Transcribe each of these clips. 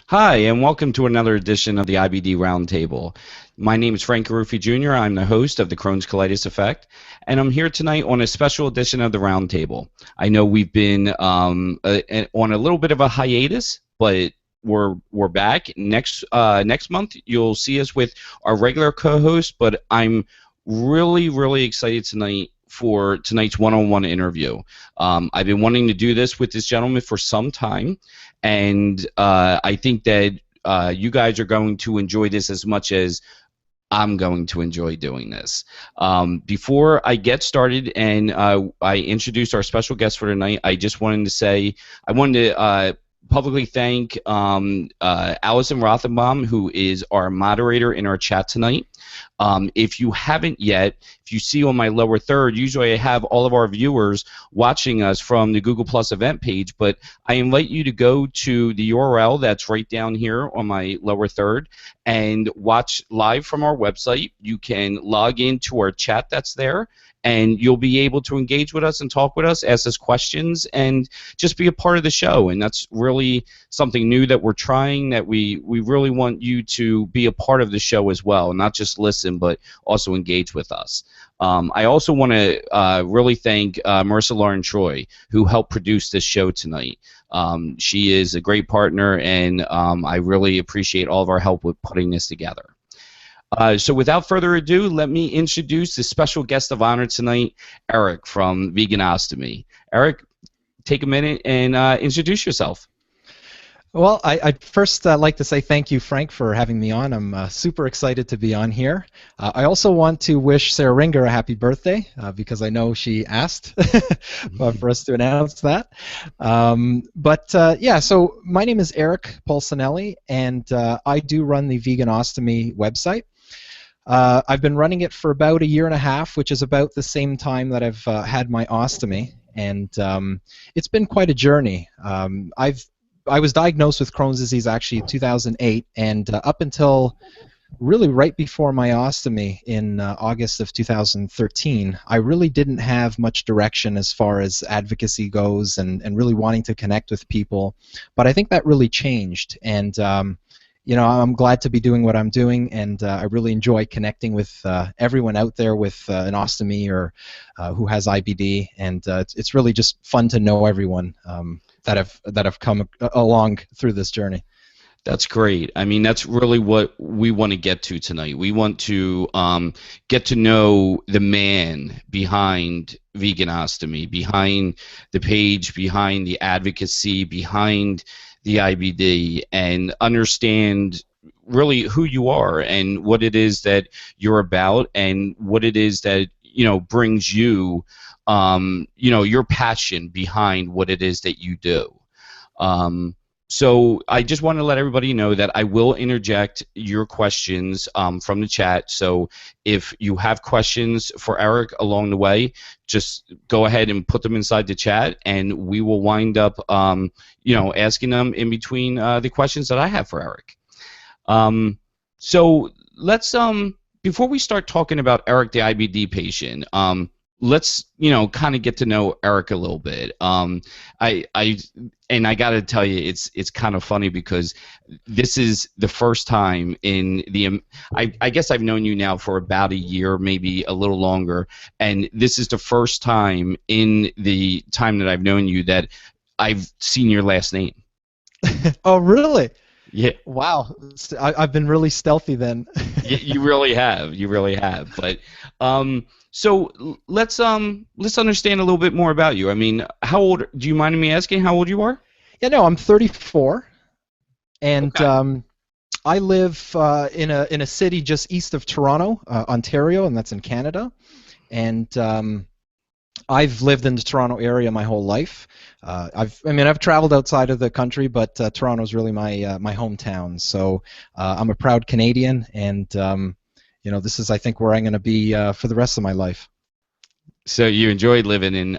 Hi, and welcome to another edition of the IBD Round Table. My name is Frank Garuffi Jr. I'm the host of the Crohn's Colitis Effect, and I'm here tonight on a special edition of the Round Table. I know we've been on a little bit of a hiatus, but we're back. Next month, you'll see us with our regular co-host, but I'm really excited tonight for tonight's one-on-one interview. I've been wanting to do this with this gentleman for some time, and I think that you guys are going to enjoy this as much as I'm going to enjoy doing this. Before I get started and I introduce our special guest for tonight, I just wanted to say I wanted to publicly thank Allison Rothenbaum, who is our moderator in our chat tonight. If you haven't yet, if you see on my lower third, usually I have all of our viewers watching us from the Google Plus event page, but I invite you to go to the URL that's right down here on my lower third and watch live from our website. You can log into our chat that's there, and you'll be able to engage with us and talk with us, ask us questions, and just be a part of the show. And that's really something new that we're trying, that we really want you to be a part of the show as well, not just listen, but also engage with us. I also want to really thank Marissa Lauren Troy, who helped produce this show tonight. She is a great partner, and I really appreciate all of our help with putting this together. So without further ado, let me introduce the special guest of honor tonight, Eric from VeganOstomy. Eric, take a minute and introduce yourself. Well, I'd first like to say thank you, Frank, for having me on. I'm super excited to be on here. I also want to wish Sarah Ringer a happy birthday because I know she asked for us to announce that. Yeah, so my name is Eric Polsinelli, and I do run the VeganOstomy website. I've been running it for about a year and a half, which is about the same time that I've had my ostomy, and it's been quite a journey. I was diagnosed with Crohn's disease actually in 2008, and up until really right before my ostomy in August of 2013, I really didn't have much direction as far as advocacy goes and really wanting to connect with people. But I think that really changed, and you know, I'm glad to be doing what I'm doing, and I really enjoy connecting with everyone out there with an ostomy or who has IBD, and it's really just fun to know everyone that have come along through this journey. That's great. I mean, that's really what we want to get to tonight. We want to get to know the man behind VeganOstomy, behind the page, behind the advocacy, behind the IBD, and understand really who you are and what it is that you're about and what it is that, you know, brings you, you know, your passion behind what it is that you do. So I just want to let everybody know that I will interject your questions from the chat. So if you have questions for Eric along the way, just go ahead and put them inside the chat, and we will wind up, you know, asking them in between the questions that I have for Eric. So let's before we start talking about Eric, the IBD patient, let's, you know, kind of get to know Eric a little bit. I got to tell you, it's kind of funny because this is the first time in the I guess I've known you now for about a year, maybe a little longer, and this is the first time in the time that I've known you that I've seen your last name. Oh, really? Yeah. Wow. I've been really stealthy then. You really have. You really have. But so let's understand a little bit more about you. I mean, how old? Do you mind me asking how old you are? Yeah, no, I'm 34, and okay. I live in a city just east of Toronto, Ontario, and that's in Canada. And I've lived in the Toronto area my whole life. I've traveled outside of the country, but Toronto's really my hometown. So I'm a proud Canadian, and you know, this is, I think, where I'm going to be for the rest of my life. So you enjoyed living in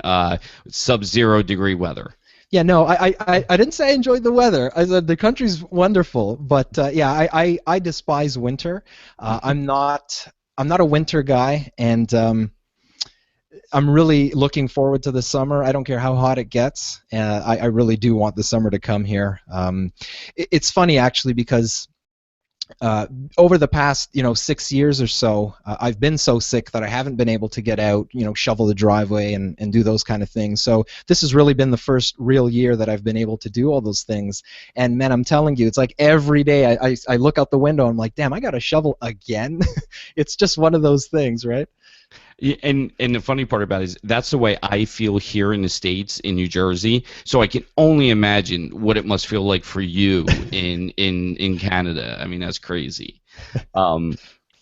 sub-zero degree weather? Yeah, no, I didn't say I enjoyed the weather. I said the country's wonderful, but yeah, I despise winter. I'm not a winter guy, and I'm really looking forward to the summer. I don't care how hot it gets. I really do want the summer to come here. It's funny actually because over the past 6 years or so, I've been so sick that I haven't been able to get out, shovel the driveway and do those kind of things. So this has really been the first real year that I've been able to do all those things. And man, I'm telling you, it's like every day I look out the window and I'm like, damn, I got to shovel again. It's just one of those things, right? Yeah, and the funny part about it is that's the way I feel here in the States, in New Jersey. So I can only imagine what it must feel like for you in Canada. I mean, that's crazy. Oh,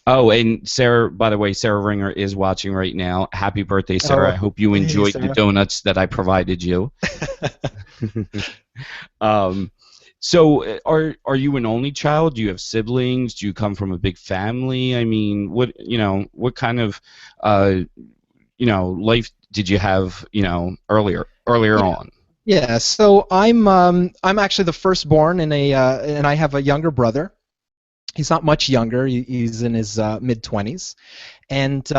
and Sarah, by the way, Sarah Ringer is watching right now. Happy birthday, Sarah. I hope you enjoyed the donuts that I provided you. So are you an only child? Do you have siblings? Do you come from a big family? I mean, what kind of life did you have, earlier on? Yeah, so I'm actually the firstborn and I have a younger brother. He's not much younger. He's in his mid-20s. And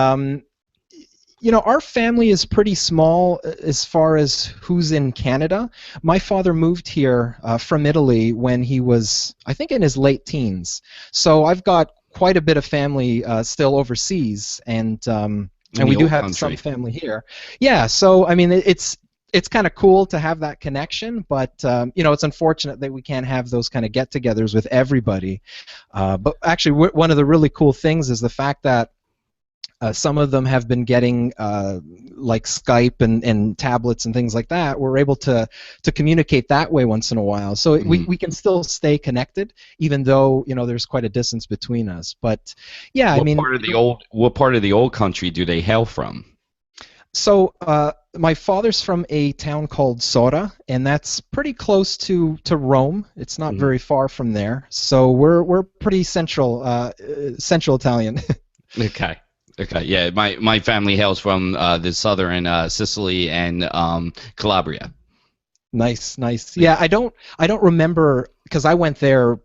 our family is pretty small as far as who's in Canada. My father moved here from Italy when he was, I think, in his late teens. So I've got quite a bit of family still overseas, and we do have some family here. Yeah, so I mean, it's kind of cool to have that connection, but it's unfortunate that we can't have those kind of get-togethers with everybody. But actually, one of the really cool things is the fact that some of them have been getting like Skype and tablets and things like that. We're able to communicate that way once in a while. So we can still stay connected, even though there's quite a distance between us. But yeah, what part of the old country do they hail from? So my father's from a town called Sora, and that's pretty close to Rome. It's not very far from there. So we're pretty central Italian. Okay, yeah, my family hails from the southern Sicily and Calabria. Nice. Yeah, I don't remember, because I went there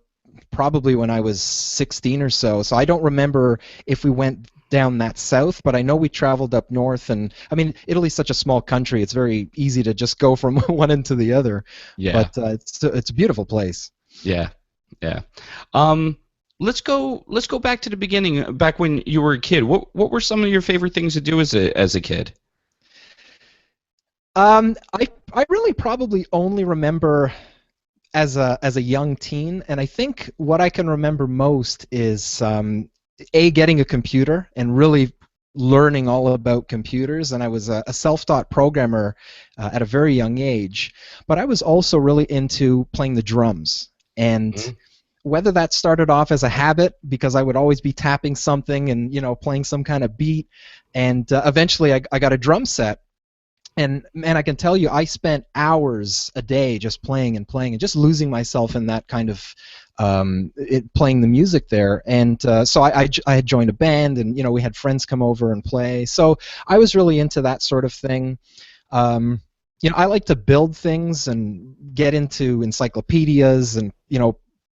probably when I was 16 or so. So I don't remember if we went down that south, but I know we traveled up north. And I mean, Italy's such a small country; it's very easy to just go from one end to the other. Yeah, but it's a beautiful place. Yeah. Let's go back to the beginning, back when you were a kid. What were some of your favorite things to do as a kid? I really probably only remember as a young teen, and I think what I can remember most is getting a computer and really learning all about computers. And I was a self-taught programmer at a very young age, but I was also really into playing the drums. And whether that started off as a habit because I would always be tapping something and playing some kind of beat, and eventually I got a drum set, and man, I can tell you I spent hours a day just playing and just losing myself in that kind of playing the music there. And so I had joined a band, and we had friends come over and play. So I was really into that sort of thing. I like to build things and get into encyclopedias and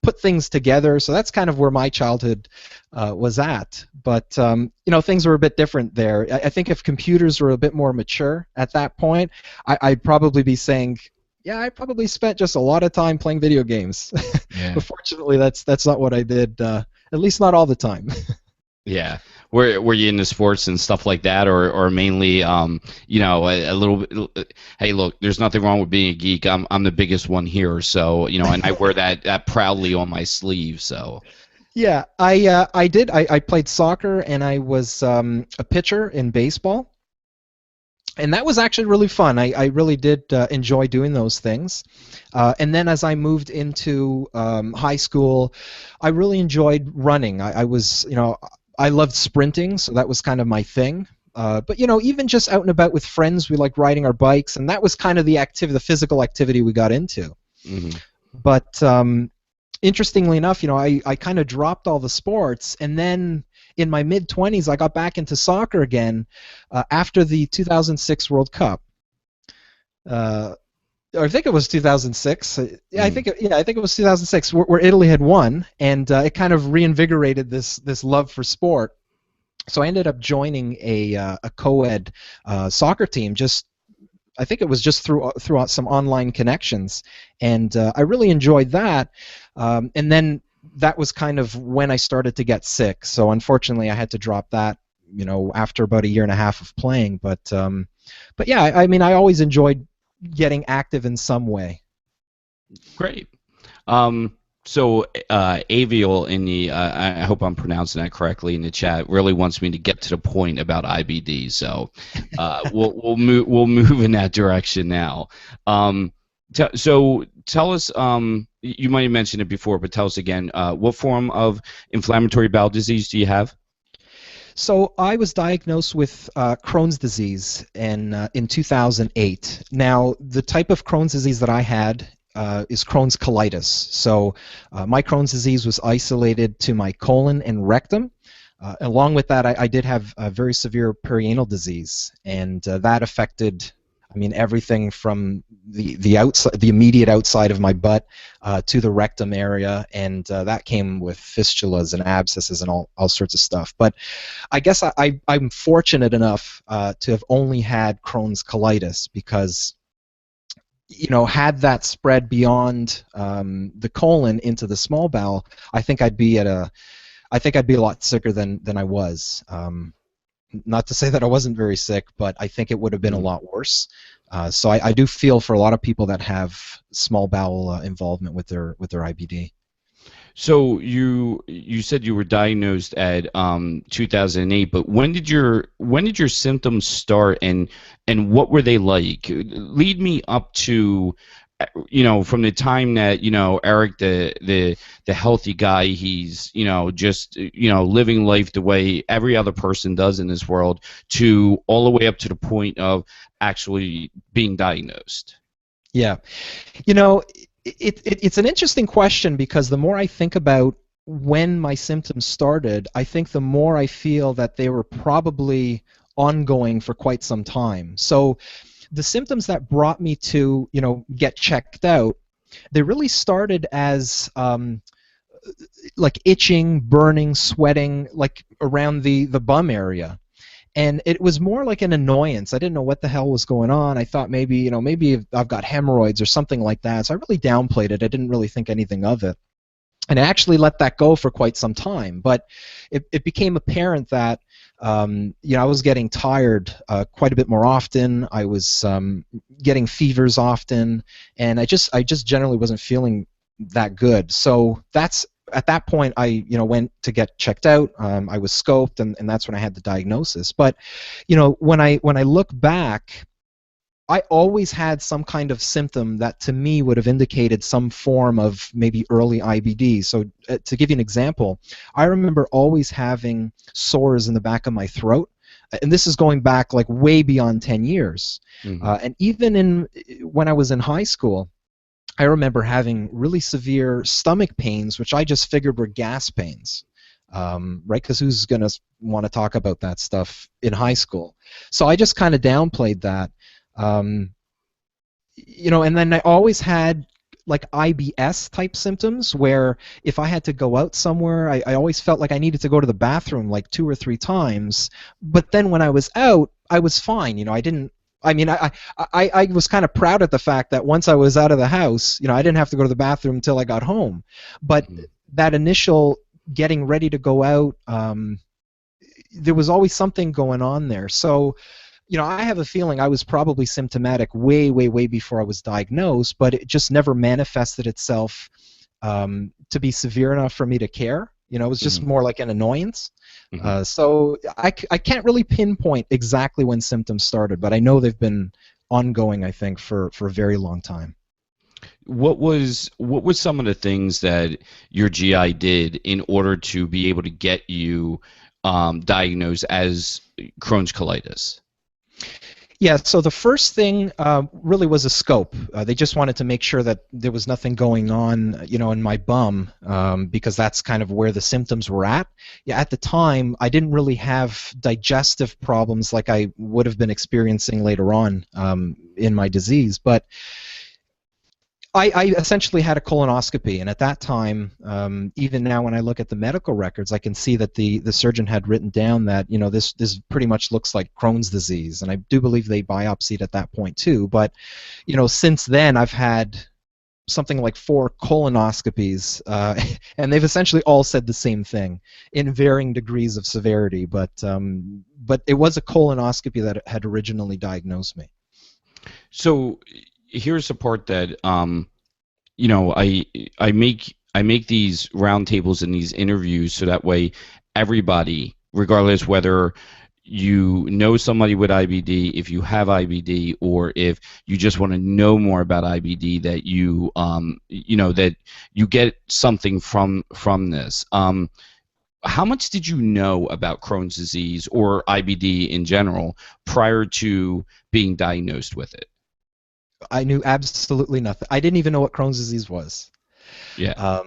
put things together. So that's kind of where my childhood was at. But things were a bit different there. I think if computers were a bit more mature at that point, I'd probably be saying, yeah, I probably spent just a lot of time playing video games. Yeah. But fortunately, that's not what I did. At least not all the time. Yeah. Were you into sports and stuff like that, or mainly, a little bit? Hey, look, there's nothing wrong with being a geek. I'm the biggest one here, so and I wear that proudly on my sleeve. So. Yeah, I did. I played soccer, and I was a pitcher in baseball, and that was actually really fun. I really did enjoy doing those things. And then as I moved into high school, I really enjoyed running. I was, I loved sprinting, so that was kind of my thing. But even just out and about with friends, we liked riding our bikes, and that was kind of the physical activity we got into. But interestingly enough, I kind of dropped all the sports, and then in my mid-20s, I got back into soccer again after the 2006 World Cup. I think it was 2006. Yeah, I think it was 2006 where Italy had won, and it kind of reinvigorated this love for sport. So I ended up joining a co-ed soccer team. I think it was just through some online connections, and I really enjoyed that. And then that was kind of when I started to get sick. So unfortunately, I had to drop that, after about a year and a half of playing. But yeah, I mean, I always enjoyed getting active in some way. Great. So Avial in the I hope I'm pronouncing that correctly in the chat really wants me to get to the point about IBD. So we'll move in that direction now. So tell us. You might have mentioned it before, but tell us again. What form of inflammatory bowel disease do you have? So I was diagnosed with Crohn's disease in 2008. Now, the type of Crohn's disease that I had is Crohn's colitis. So my Crohn's disease was isolated to my colon and rectum. Along with that, I did have a very severe perianal disease, and that affected, I mean, everything from the outside, the immediate outside of my butt to the rectum area, and that came with fistulas and abscesses and all sorts of stuff. But I guess I'm fortunate enough to have only had Crohn's colitis because, had that spread beyond the colon into the small bowel, I think I'd be a lot sicker than I was. Not to say that I wasn't very sick, but I think it would have been a lot worse. So I do feel for a lot of people that have small bowel involvement with their IBD. So you said you were diagnosed at 2008, but when did your symptoms start, and what were they like? Lead me up to, from the time that Eric, the healthy guy, he's just living life the way every other person does in this world, to all the way up to the point of actually being diagnosed. Yeah, it's an interesting question, because the more I think about when my symptoms started, I think the more I feel that they were probably ongoing for quite some time. So the symptoms that brought me to get checked out, they really started as like itching, burning, sweating, like around the bum area. And it was more like an annoyance. I didn't know what the hell was going on. I thought maybe I've got hemorrhoids or something like that. So I really downplayed it. I didn't really think anything of it. And I actually let that go for quite some time. But it became apparent that I was getting tired quite a bit more often. I was getting fevers often, and I just generally wasn't feeling that good. So at that point, I went to get checked out. I was scoped, and that's when I had the diagnosis. But when I look back, I always had some kind of symptom that to me would have indicated some form of maybe early IBD. So to give you an example, I remember always having sores in the back of my throat, and this is going back like way beyond 10 years. Mm-hmm. And even when I was in high school, I remember having really severe stomach pains, which I just figured were gas pains, right? Because who's going to want to talk about that stuff in high school? So I just kind of downplayed that. And then I always had like IBS type symptoms, where if I had to go out somewhere, I always felt like I needed to go to the bathroom like 2 or 3 times. But then when I was out, I was fine. I was kind of proud at the fact that once I was out of the house, I didn't have to go to the bathroom until I got home. But that initial getting ready to go out, there was always something going on there. So I have a feeling I was probably symptomatic way, way, way before I was diagnosed, but it just never manifested itself to be severe enough for me to care. It was just more like an annoyance. So I can't really pinpoint exactly when symptoms started, but I know they've been ongoing, I think, for a very long time. What was some of the things that your GI did in order to be able to get you diagnosed as Crohn's colitis? Yeah, so the first thing really was a scope. They just wanted to make sure that there was nothing going on, in my bum, because that's kind of where the symptoms were at. Yeah, at the time, I didn't really have digestive problems like I would have been experiencing later on in my disease, but I essentially had a colonoscopy, and at that time, even now when I look at the medical records, I can see that the surgeon had written down that, you know, this pretty much looks like Crohn's disease, and I do believe they biopsied at that point too. But, you know, since then I've had something like 4 colonoscopies, and they've essentially all said the same thing in varying degrees of severity. But it was a colonoscopy that had originally diagnosed me. So here's the part that you know, I make these roundtables and these interviews so that way everybody, regardless whether you know somebody with IBD, if you have IBD, or if you just want to know more about IBD, that you you know, that you get something from this. How much did you know about Crohn's disease or IBD in general prior to being diagnosed with it? I knew absolutely nothing. I didn't even know what Crohn's disease was. Yeah.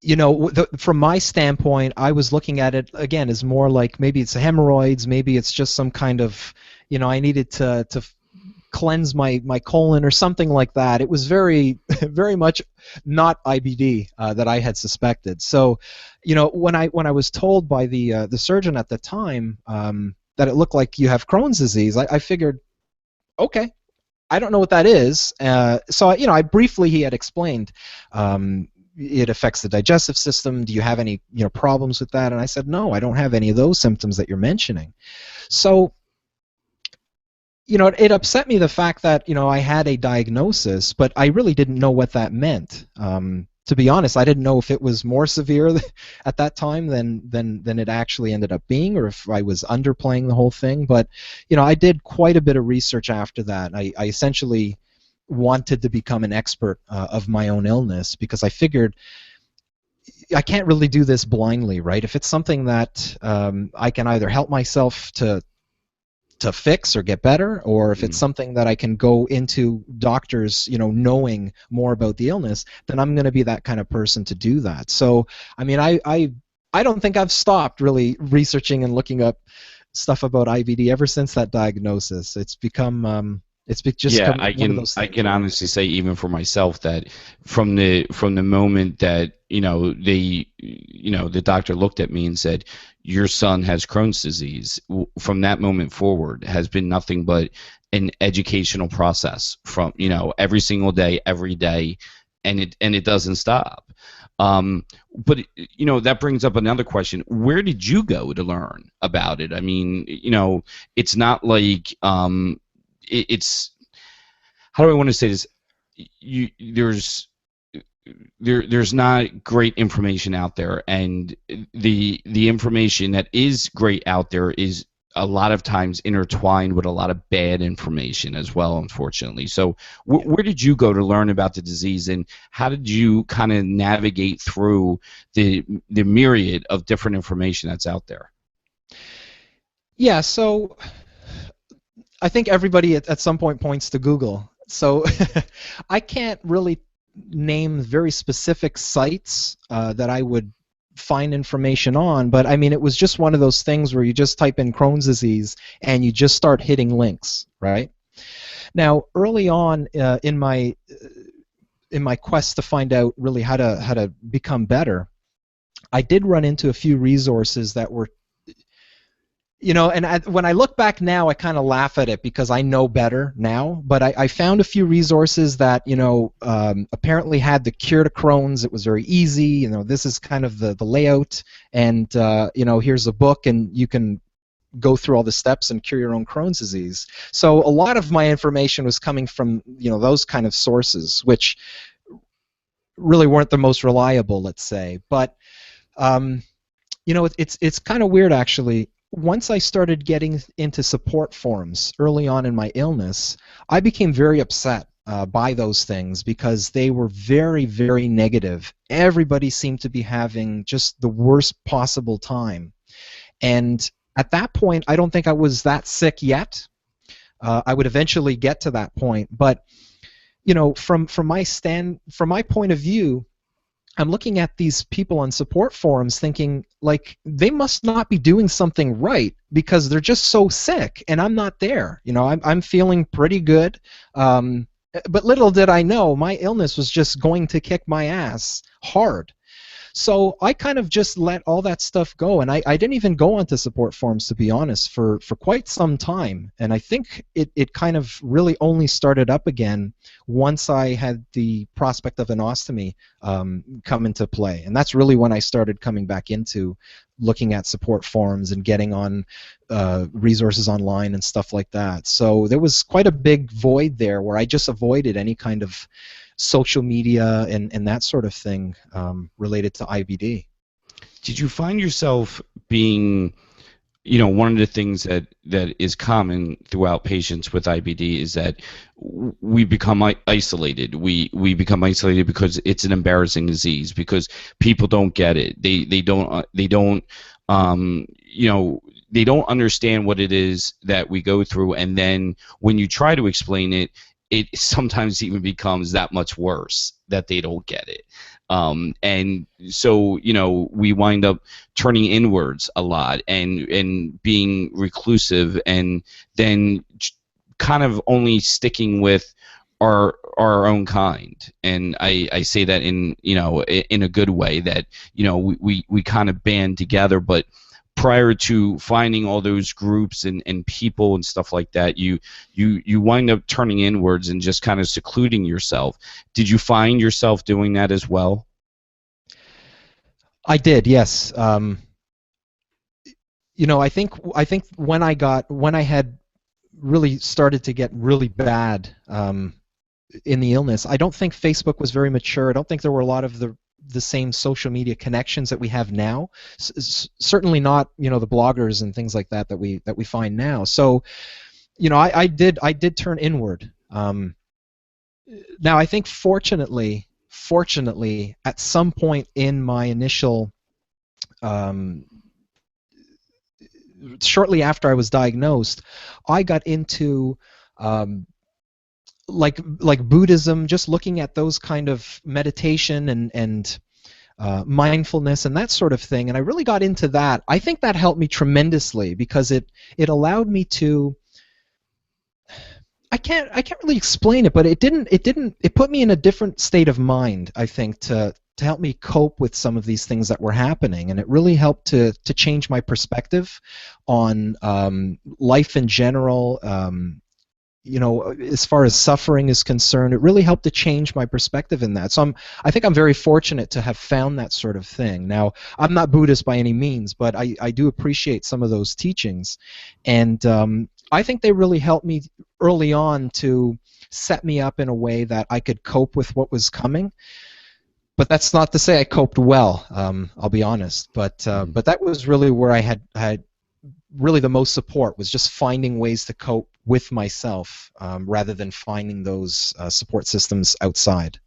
You know, from my standpoint, I was looking at it again as more like maybe it's hemorrhoids, maybe it's just some kind of, you know, I needed to cleanse my colon or something like that. It was very very much not IBD that I had suspected. So, you know, when I was told by the surgeon at the time that it looked like you have Crohn's disease, I figured, okay, I don't know what that is. So, you know, he had explained it affects the digestive system. Do you have any, you know, problems with that? And I said, no, I don't have any of those symptoms that you're mentioning. So, you know, it upset me, the fact that, you know, I had a diagnosis, but I really didn't know what that meant. To be honest, I didn't know if it was more severe at that time than it actually ended up being, or if I was underplaying the whole thing. But, you know, I did quite a bit of research after that. I essentially wanted to become an expert of my own illness, because I figured I can't really do this blindly, right? If it's something that I can either help myself to fix or get better, or if it's something that I can go into doctors, you know, knowing more about the illness, then I'm going to be that kind of person to do that. So, I mean, I don't think I've stopped really researching and looking up stuff about IBD ever since that diagnosis. It's become just Yeah, one of those I things. can honestly say, even for myself, that from the moment that, you know, the doctor looked at me and said, your son has Crohn's disease, from that moment forward has been nothing but an educational process, from, you know, every single day, every day, and it doesn't stop. But, you know, that brings up another question. Where did you go to learn about it? I mean, you know, it's not like it's, how do I want to say this? There's not great information out there, and the information that is great out there is a lot of times intertwined with a lot of bad information as well, unfortunately. So where did you go to learn about the disease, and how did you kind of navigate through the myriad of different information that's out there? Yeah, so I think everybody at some point points to Google. So I can't really name very specific sites that I would find information on, but I mean, it was just one of those things where you just type in Crohn's disease and you just start hitting links, right? Now, early on in my quest to find out really how to become better, I did run into a few resources that were, you know, and when I look back now, I kind of laugh at it because I know better now. But I found a few resources that, you know, apparently had the cure to Crohn's. It was very easy. You know, this is kind of the layout, and you know, here's a book, and you can go through all the steps and cure your own Crohn's disease. So a lot of my information was coming from, you know, those kind of sources, which really weren't the most reliable, let's say. But you know, it's kind of weird, actually. Once I started getting into support forums early on in my illness, I became very upset by those things because they were very, very negative. Everybody seemed to be having just the worst possible time. And at that point, I don't think I was that sick yet. I would eventually get to that point. But, you know, from my point of view, I'm looking at these people on support forums thinking, like, they must not be doing something right because they're just so sick, and I'm not there. You know, I'm feeling pretty good. But little did I know, my illness was just going to kick my ass hard. So I kind of just let all that stuff go, and I didn't even go onto support forums, to be honest, for quite some time. And I think it kind of really only started up again once I had the prospect of an ostomy come into play. And that's really when I started coming back into looking at support forums and getting on resources online and stuff like that. So there was quite a big void there where I just avoided any kind of social media and that sort of thing related to IBD. Did you find yourself being, one of the things that is common throughout patients with IBD is that we become isolated. We become isolated because it's an embarrassing disease, because people don't get it. They don't understand what it is that we go through, and then when you try to explain it, it sometimes even becomes that much worse that they don't get it. And so, we wind up turning inwards a lot and being reclusive, and then kind of only sticking with our own kind. And I say that in a good way, that we kind of band together. But prior to finding all those groups and people and stuff like that, you wind up turning inwards and just kind of secluding yourself. Did you find yourself doing that as well? I did, yes. I think when I had really started to get really bad in the illness, I don't think Facebook was very mature. I don't think there were a lot of the same social media connections that we have now. Certainly not, the bloggers and things like that we find now. So, I did turn inward. Now I think fortunately, at some point in my initial, shortly after I was diagnosed, I got into like Buddhism, just looking at those kind of meditation and mindfulness and that sort of thing, and I really got into that. I think that helped me tremendously, because it allowed me to, I can't really explain it, but it put me in a different state of mind, I think, to help me cope with some of these things that were happening, and it really helped to change my perspective on life in general. As far as suffering is concerned, it really helped to change my perspective in that. So I think I'm very fortunate to have found that sort of thing. Now, I'm not Buddhist by any means, but I do appreciate some of those teachings, and I think they really helped me early on to set me up in a way that I could cope with what was coming. But that's not to say I coped well. I'll be honest. But that was really where I had really the most support, was just finding ways to cope with myself rather than finding those support systems outside.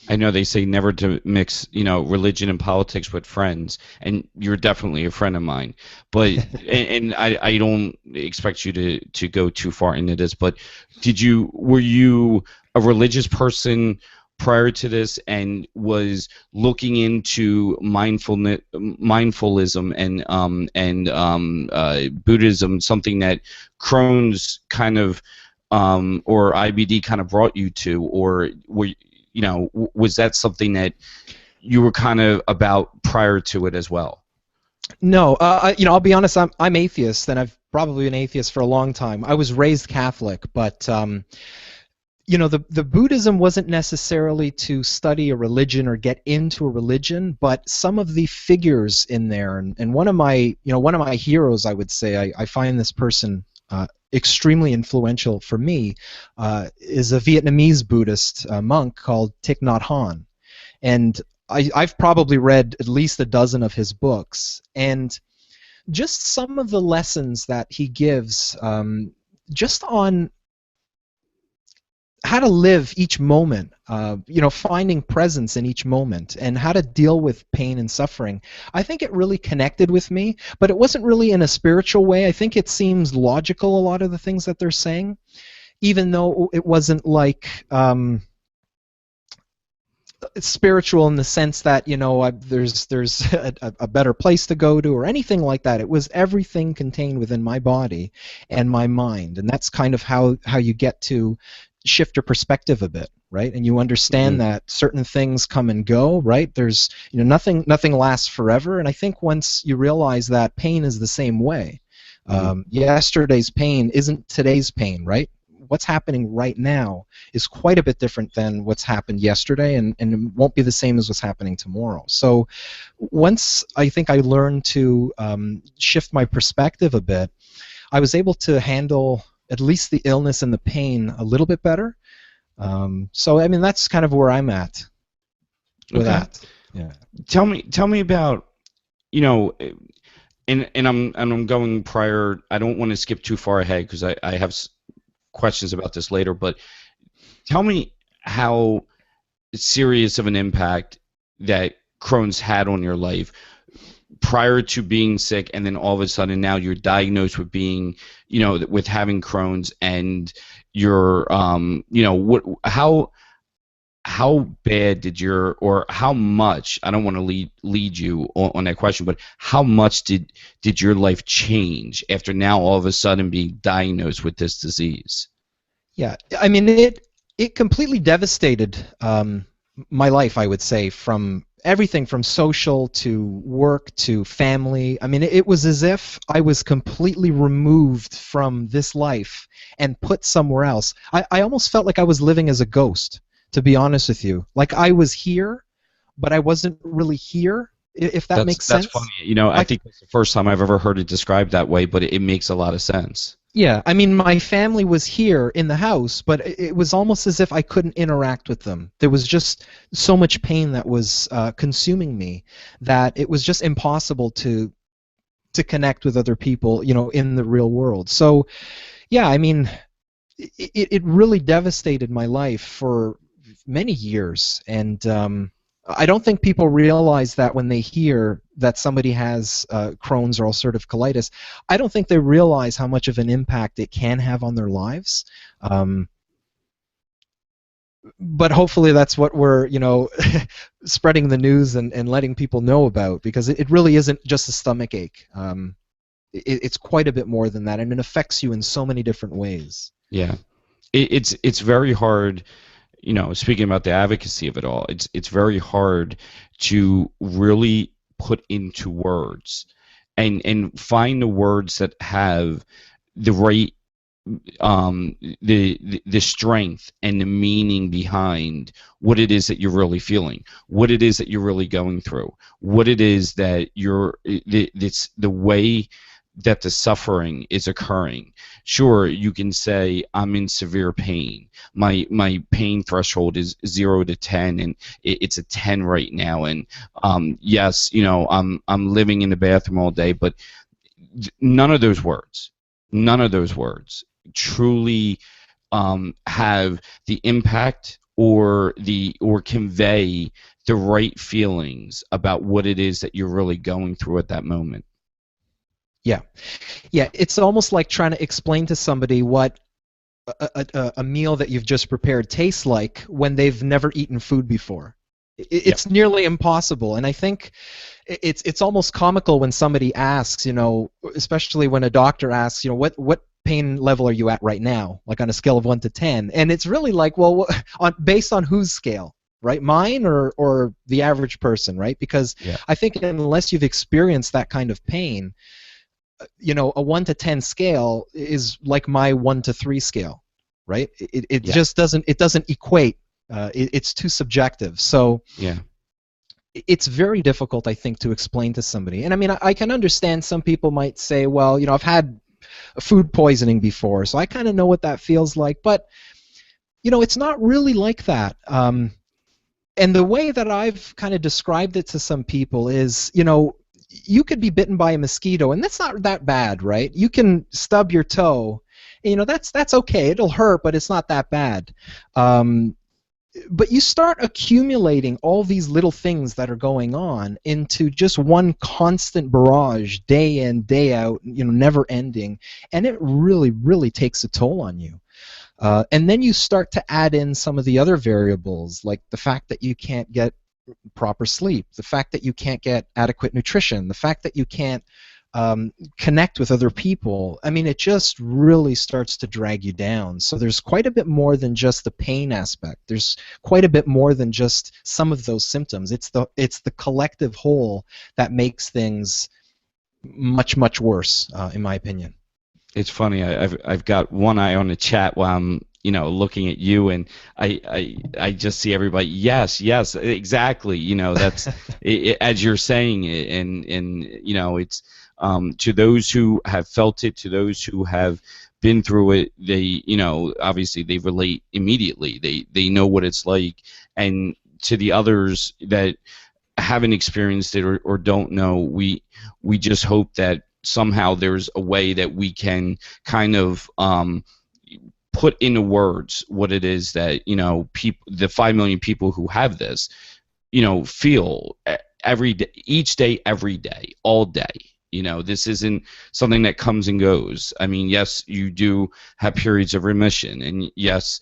I know they say never to mix, religion and politics with friends, and you're definitely a friend of mine. But and I don't expect you to go too far into this, but were you a religious person prior to this, and was looking into mindfulism and Buddhism something that Crohn's kind of or IBD kind of brought you to, or was that something that you were kind of about prior to it as well? No, I'll be honest. I'm atheist, and I've probably been atheist for a long time. I was raised Catholic, but the Buddhism wasn't necessarily to study a religion or get into a religion, but some of the figures in there, and one of my heroes, I would say, I find this person extremely influential for me, is a Vietnamese Buddhist monk called Thich Nhat Hanh, and I've probably read at least a dozen of his books, and just some of the lessons that he gives, just on how to live each moment, finding presence in each moment, and how to deal with pain and suffering. I think it really connected with me, but it wasn't really in a spiritual way. I think it seems logical, a lot of the things that they're saying, even though it wasn't like spiritual in the sense that there's a better place to go to or anything like that. It was everything contained within my body and my mind, and that's kind of how you get to shift your perspective a bit, right? And you understand that certain things come and go, right? There's, nothing lasts forever. And I think once you realize that pain is the same way, yesterday's pain isn't today's pain, right? What's happening right now is quite a bit different than what's happened yesterday, and it won't be the same as what's happening tomorrow. So once I think I learned to shift my perspective a bit, I was able to handle at least the illness and the pain a little bit better. So I mean, that's kind of where I'm at with that. Yeah. Tell me about, and I'm going prior. I don't want to skip too far ahead because I have questions about this later, but tell me how serious of an impact that Crohn's had on your life prior to being sick, and then all of a sudden now you're diagnosed with being, with having Crohn's, and you're, how bad did or how much, I don't want to lead you on that question, but how much did your life change after now all of a sudden being diagnosed with this disease? Yeah, I mean, it completely devastated my life, I would say, from everything from social to work to family. I mean, it was as if I was completely removed from this life and put somewhere else. I almost felt like I was living as a ghost, to be honest with you. Like I was here, but I wasn't really here, if that makes sense. That's funny. I think it's the first time I've ever heard it described that way, but it makes a lot of sense. Yeah, I mean, my family was here in the house, but it was almost as if I couldn't interact with them. There was just so much pain that was consuming me that it was just impossible to connect with other people, in the real world. So, yeah, I mean, it really devastated my life for many years, and I don't think people realize that when they hear that somebody has Crohn's or ulcerative colitis. I don't think they realize how much of an impact it can have on their lives. But hopefully that's what we're, spreading the news and letting people know about, because it really isn't just a stomach ache. It's quite a bit more than that, and it affects you in so many different ways. Yeah, it's very hard. Speaking about the advocacy of it all, it's very hard to really put into words and find the words that have the right the strength and the meaning behind what it is that you're really feeling, what it is that you're really going through, what it is that it's the way that the suffering is occurring. Sure, you can say I'm in severe pain. My pain threshold is 0 to 10, and it's a 10 right now. And yes, I'm living in the bathroom all day, but none of those words truly have the impact or convey the right feelings about what it is that you're really going through at that moment. Yeah, it's almost like trying to explain to somebody what a meal that you've just prepared tastes like when they've never eaten food before. It's nearly impossible, and I think it's almost comical when somebody asks, especially when a doctor asks, what pain level are you at right now, like on a scale of 1 to 10, and it's really like, well, based on whose scale? Right, mine or the average person, right? Because I think unless you've experienced that kind of pain, a 1 to 10 scale is like my 1 to 3 scale, right? It just doesn't equate. It's too subjective. So it's very difficult, I think, to explain to somebody. And I mean, I can understand some people might say, well, I've had food poisoning before, so I kind of know what that feels like. But it's not really like that. And the way that I've kind of described it to some people is, you could be bitten by a mosquito, and that's not that bad, right? You can stub your toe, that's okay. It'll hurt, but it's not that bad. But you start accumulating all these little things that are going on into just one constant barrage, day in, day out, never ending, and it really, really takes a toll on you. And then you start to add in some of the other variables, like the fact that you can't get proper sleep, the fact that you can't get adequate nutrition, the fact that you can't connect with other people, I mean, it just really starts to drag you down. So there's quite a bit more than just the pain aspect. There's quite a bit more than just some of those symptoms. It's the collective whole that makes things much, much worse, in my opinion. It's funny. I've got one eye on the chat while I'm looking at you, and I just see everybody. Yes, exactly. That's as you're saying it, and it's to those who have felt it, to those who have been through it. They obviously they relate immediately. They know what it's like, and to the others that haven't experienced it or don't know, we just hope that somehow there's a way that we can kind of put into words what it is that the 5 million people who have this feel every day, each day, every day, all day. This isn't something that comes and goes. I mean, yes, you do have periods of remission, and yes,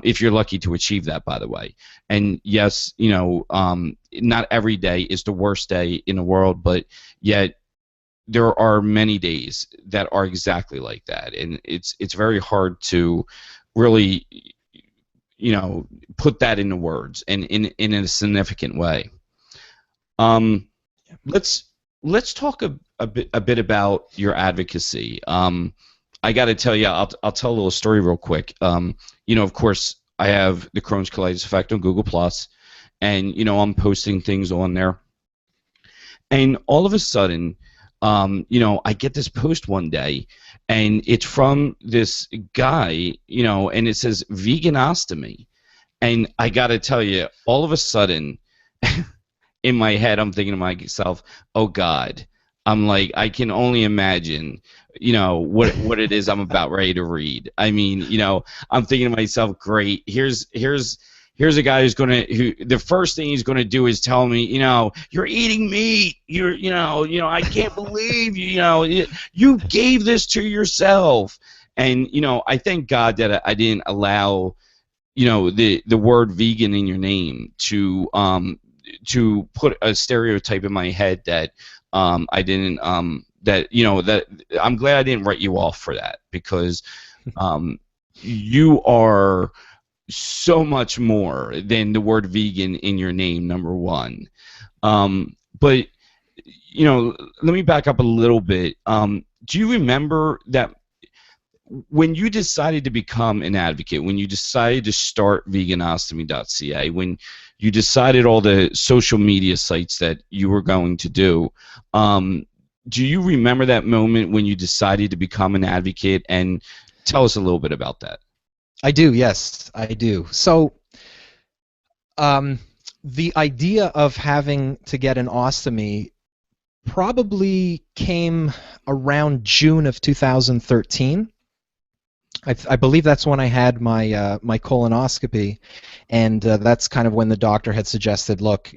if you're lucky to achieve that, by the way, and yes, not every day is the worst day in the world, but yet there are many days that are exactly like that, and it's very hard to really put that into words and in a significant way. Let's talk a bit about your advocacy. I got to tell you, I'll tell a little story real quick. Of course, I have the Crohn's Colitis Effect on Google+, and I'm posting things on there, and all of a sudden, I get this post one day, and it's from this guy, and it says VeganOstomy, and I got to tell you, all of a sudden, in my head, I'm thinking to myself, oh God, I'm like, I can only imagine, what it is I'm about ready to read. I mean, I'm thinking to myself, great, here's a guy who the first thing he's gonna do is tell me, you're eating meat, I can't believe you gave this to yourself, and I thank God that I didn't allow the word vegan in your name to put a stereotype in my head that I didn't that I'm glad I didn't write you off for that, because you are so much more than the word vegan in your name, number one. But let me back up a little bit. Do you remember that when you decided to become an advocate, when you decided to start VeganOstomy.ca, when you decided all the social media sites that you were going to do you remember that moment when you decided to become an advocate? And tell us a little bit about that. I do, yes, I do. So the idea of having to get an ostomy probably came around June of 2013. I believe that's when I had my my colonoscopy, and that's kind of when the doctor had suggested, look,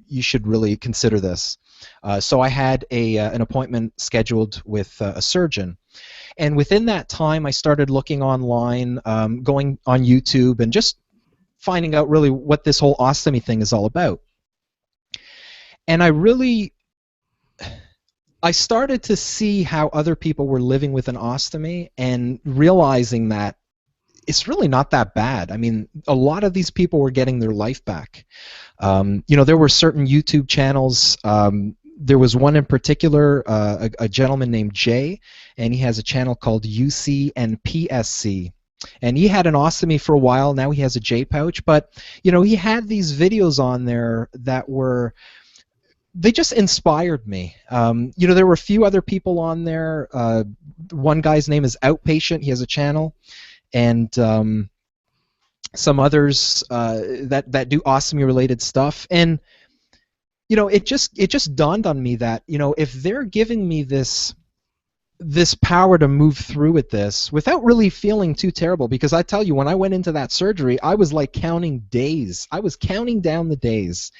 you should really consider this. So I had an appointment scheduled with a surgeon. And within that time, I started looking online, going on YouTube, and just finding out really what this whole ostomy thing is all about. And I started to see how other people were living with an ostomy, and realizing that it's really not that bad. I mean, a lot of these people were getting their life back. There were certain YouTube channels. There was one in particular, a gentleman named Jay, and he has a channel called UC and PSC. And he had an ostomy for a while. Now he has a J pouch. But, he had these videos on there that they just inspired me. There were a few other people on there. One guy's name is Outpatient. He has a channel. And some others that do ostomy-related stuff. And it just dawned on me that if they're giving me this power to move through with this without really feeling too terrible, because I tell you, when I went into that surgery, I was like counting days. I was counting down the days.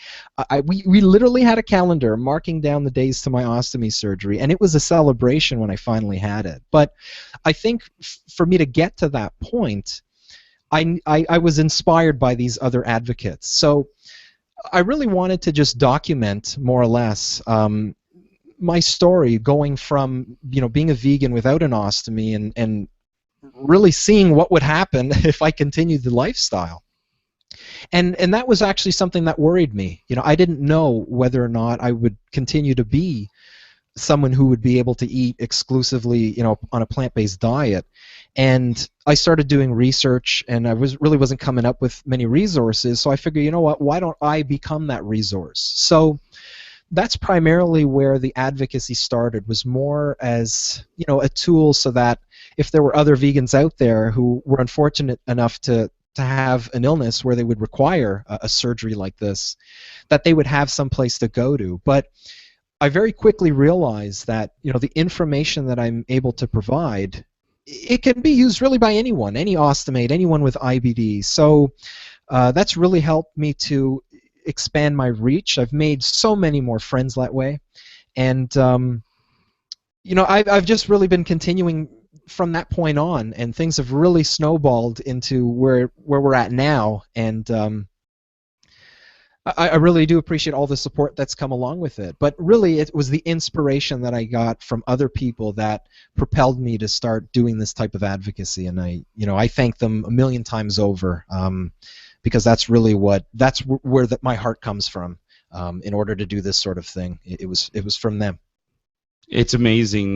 We literally had a calendar marking down the days to my ostomy surgery, and it was a celebration when I finally had it. But I think for me to get to that point, I was inspired by these other advocates. So I really wanted to just document, more or less, my story, going from being a vegan without an ostomy and really seeing what would happen if I continued the lifestyle. And that was actually something that worried me. I didn't know whether or not I would continue to be someone who would be able to eat exclusively, on a plant-based diet. And I started doing research, and I really wasn't coming up with many resources. So I figured, you know what? Why don't I become that resource? So that's primarily where the advocacy started. Was more as a tool so that if there were other vegans out there who were unfortunate enough to have an illness where they would require a surgery like this, that they would have some place to go to. But I very quickly realized that the information that I'm able to provide, it can be used really by anyone, any ostomate, anyone with IBD. So that's really helped me to expand my reach. I've made so many more friends that way, and I've just really been continuing from that point on, and things have really snowballed into where we're at now. And I really do appreciate all the support that's come along with it. But really, it was the inspiration that I got from other people that propelled me to start doing this type of advocacy. And I thank them a million times over, because that's really where my heart comes from. In order to do this sort of thing, it was from them. It's amazing.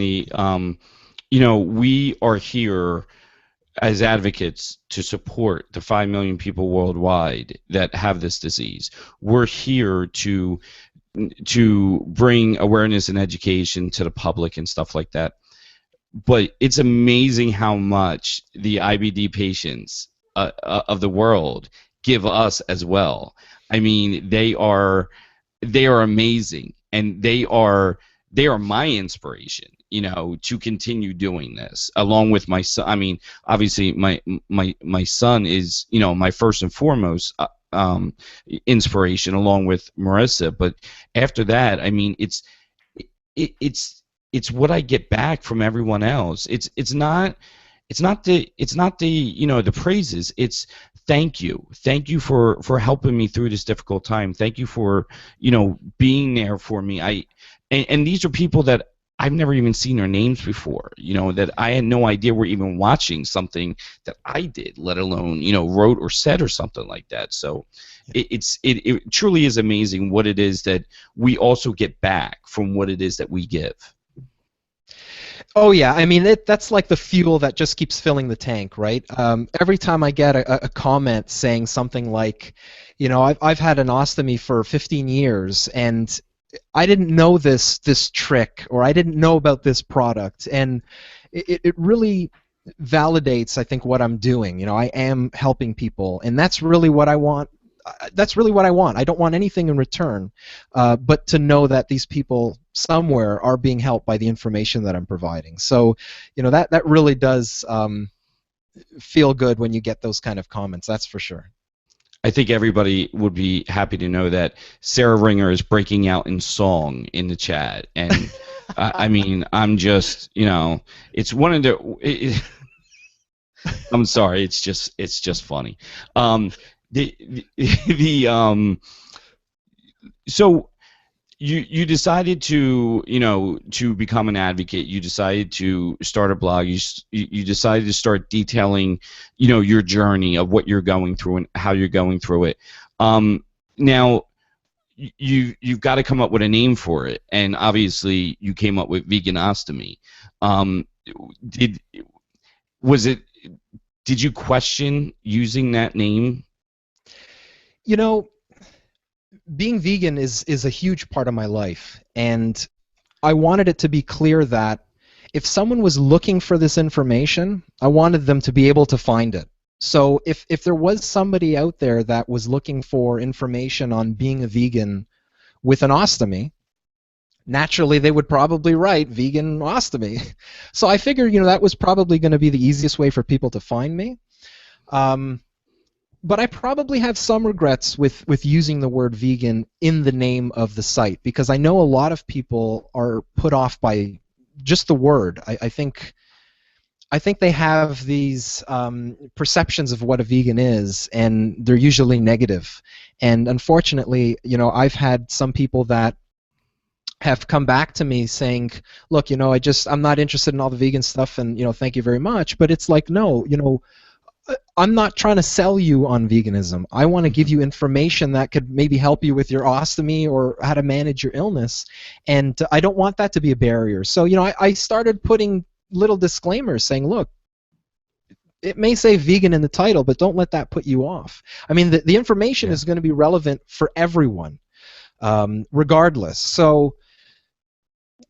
We are here as advocates to support the 5 million people worldwide that have this disease. We're here to bring awareness and education to the public and stuff like that. But it's amazing how much the IBD patients of the world give us as well. I mean, they are amazing, and they are my inspiration, to continue doing this, along with my son. I mean, obviously, my son is, my first and foremost inspiration, along with Marissa. But after that, I mean, it's what I get back from everyone else. It's not the praises. It's thank you for helping me through this difficult time. Thank you for being there for me. And these are people that I've never even seen their names before, that I had no idea were even watching something that I did, let alone, wrote or said or something like that. So it truly is amazing what it is that we also get back from what it is that we give. Oh yeah, I mean that's like the fuel that just keeps filling the tank, right? Every time I get a comment saying something like, I've had an ostomy for 15 years and I didn't know this trick, or I didn't know about this product, and it really validates, I think, what I'm doing. I am helping people, and that's really what I want. I don't want anything in return, but to know that these people somewhere are being helped by the information that I'm providing. So, that really does feel good when you get those kind of comments. That's for sure. I think everybody would be happy to know that Sarah Ringer is breaking out in song in the chat, and I mean, I'm just, it's one of the. I'm sorry, it's just funny. So you decided to become an advocate. You decided to start a blog. You decided to start detailing your journey of what you're going through and how you're going through it. Now you've got to come up with a name for it, and obviously you came up with VeganOstomy. Did you question using that name? Being vegan is a huge part of my life, and I wanted it to be clear that if someone was looking for this information, I wanted them to be able to find it. So if there was somebody out there that was looking for information on being a vegan with an ostomy, naturally they would probably write VeganOstomy. So I figured, that was probably going to be the easiest way for people to find me. But I probably have some regrets with using the word vegan in the name of the site, because I know a lot of people are put off by just the word. I think they have these perceptions of what a vegan is, and they're usually negative. And unfortunately, I've had some people that have come back to me saying, look, I'm not interested in all the vegan stuff, and thank you very much. But it's like, no, I'm not trying to sell you on veganism. I want to give you information that could maybe help you with your ostomy or how to manage your illness, and I don't want that to be a barrier. So I started putting little disclaimers saying, look, it may say vegan in the title, but don't let that put you off. I mean, the information is going to be relevant for everyone, regardless. So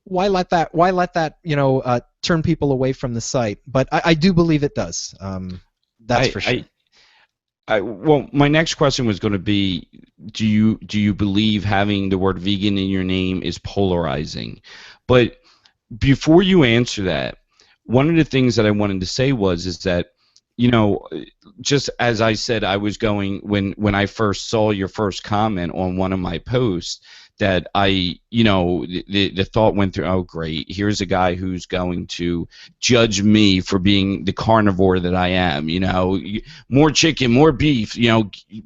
why let that turn people away from the site? But I do believe it does. That's for sure. Well, my next question was going to be, do you believe having the word vegan in your name is polarizing? But before you answer that, one of the things that I wanted to say is that, just as I said, I was going, when I first saw your first comment on one of my posts, that the thought went through, oh great, here's a guy who's going to judge me for being the carnivore that I am, more chicken, more beef,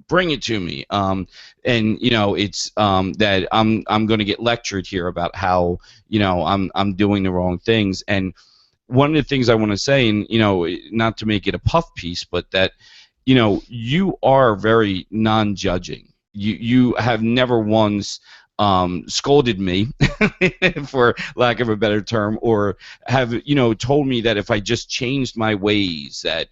bring it to me, and it's that I'm going to get lectured here about how I'm doing the wrong things. And one of the things I want to say, and not to make it a puff piece, but that you are very non-judging. You have never once scolded me, for lack of a better term, or have told me that if I just changed my ways that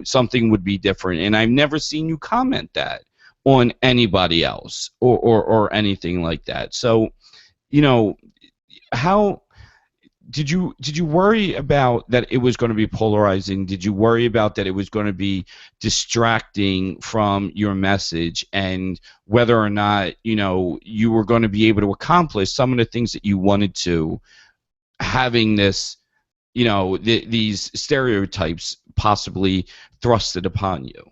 something would be different. And I've never seen you comment that on anybody else or anything like that. So how did you worry about that it was going to be polarizing? Did you worry about that it was going to be distracting from your message, and whether or not you were going to be able to accomplish some of the things that you wanted to, having this these stereotypes possibly thrusted upon you?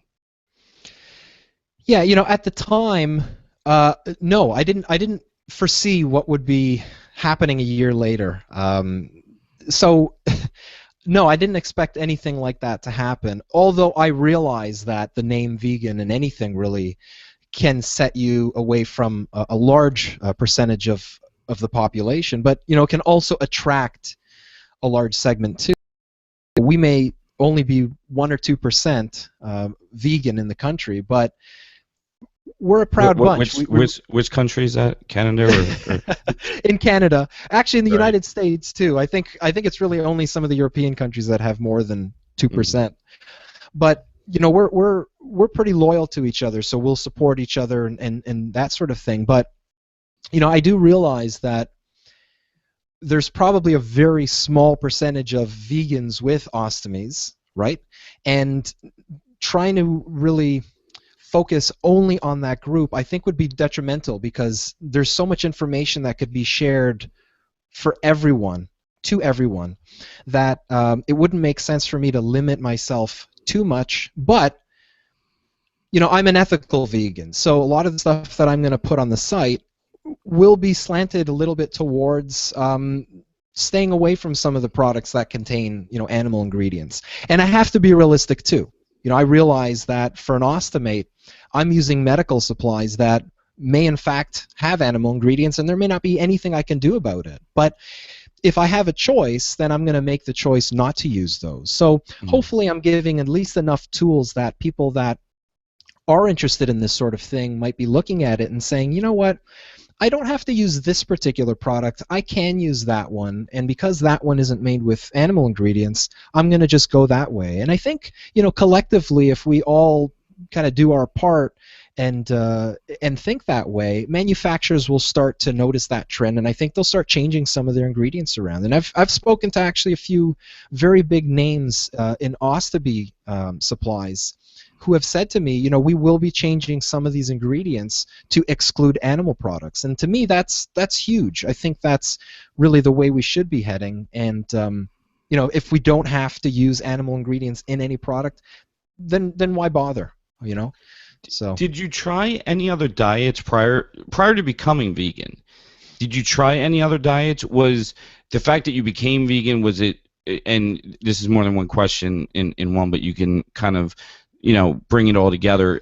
Yeah, at the time, no, I didn't foresee what would be happening a year later. So no, I didn't expect anything like that to happen, although I realize that the name vegan and anything really can set you away from a large percentage of the population, but it can also attract a large segment too. We may only be 1 or 2% vegan in the country, but we're a proud bunch. Which country is that? Canada or? In Canada, actually in the Right. United States too. I think it's really only some of the European countries that have more than 2%. Mm-hmm. But we're pretty loyal to each other, so we'll support each other and that sort of thing. But I do realize that there's probably a very small percentage of vegans with ostomies, right? And trying to really focus only on that group, I think, would be detrimental, because there's so much information that could be shared for everyone, to everyone, that it wouldn't make sense for me to limit myself too much. But I'm an ethical vegan, so a lot of the stuff that I'm going to put on the site will be slanted a little bit towards staying away from some of the products that contain animal ingredients. And I have to be realistic too. I realize that for an Ostomate, I'm using medical supplies that may in fact have animal ingredients, and there may not be anything I can do about it. But if I have a choice, then I'm going to make the choice not to use those. So hopefully I'm giving at least enough tools that people that are interested in this sort of thing might be looking at it and saying, you know what, I don't have to use this particular product. I can use that one, and because that one isn't made with animal ingredients, I'm going to just go that way. And I think, collectively, if we all kind of do our part and think that way, manufacturers will start to notice that trend, and I think they'll start changing some of their ingredients around. And I've spoken to actually a few very big names in ostomy supplies who have said to me, we will be changing some of these ingredients to exclude animal products. And to me, that's huge. I think that's really the way we should be heading. And if we don't have to use animal ingredients in any product, then why bother? So. Did you try any other diets prior to becoming vegan? Did you try any other diets? Was the fact that you became vegan, was it? And this is more than one question in one, but you can kind of bring it all together.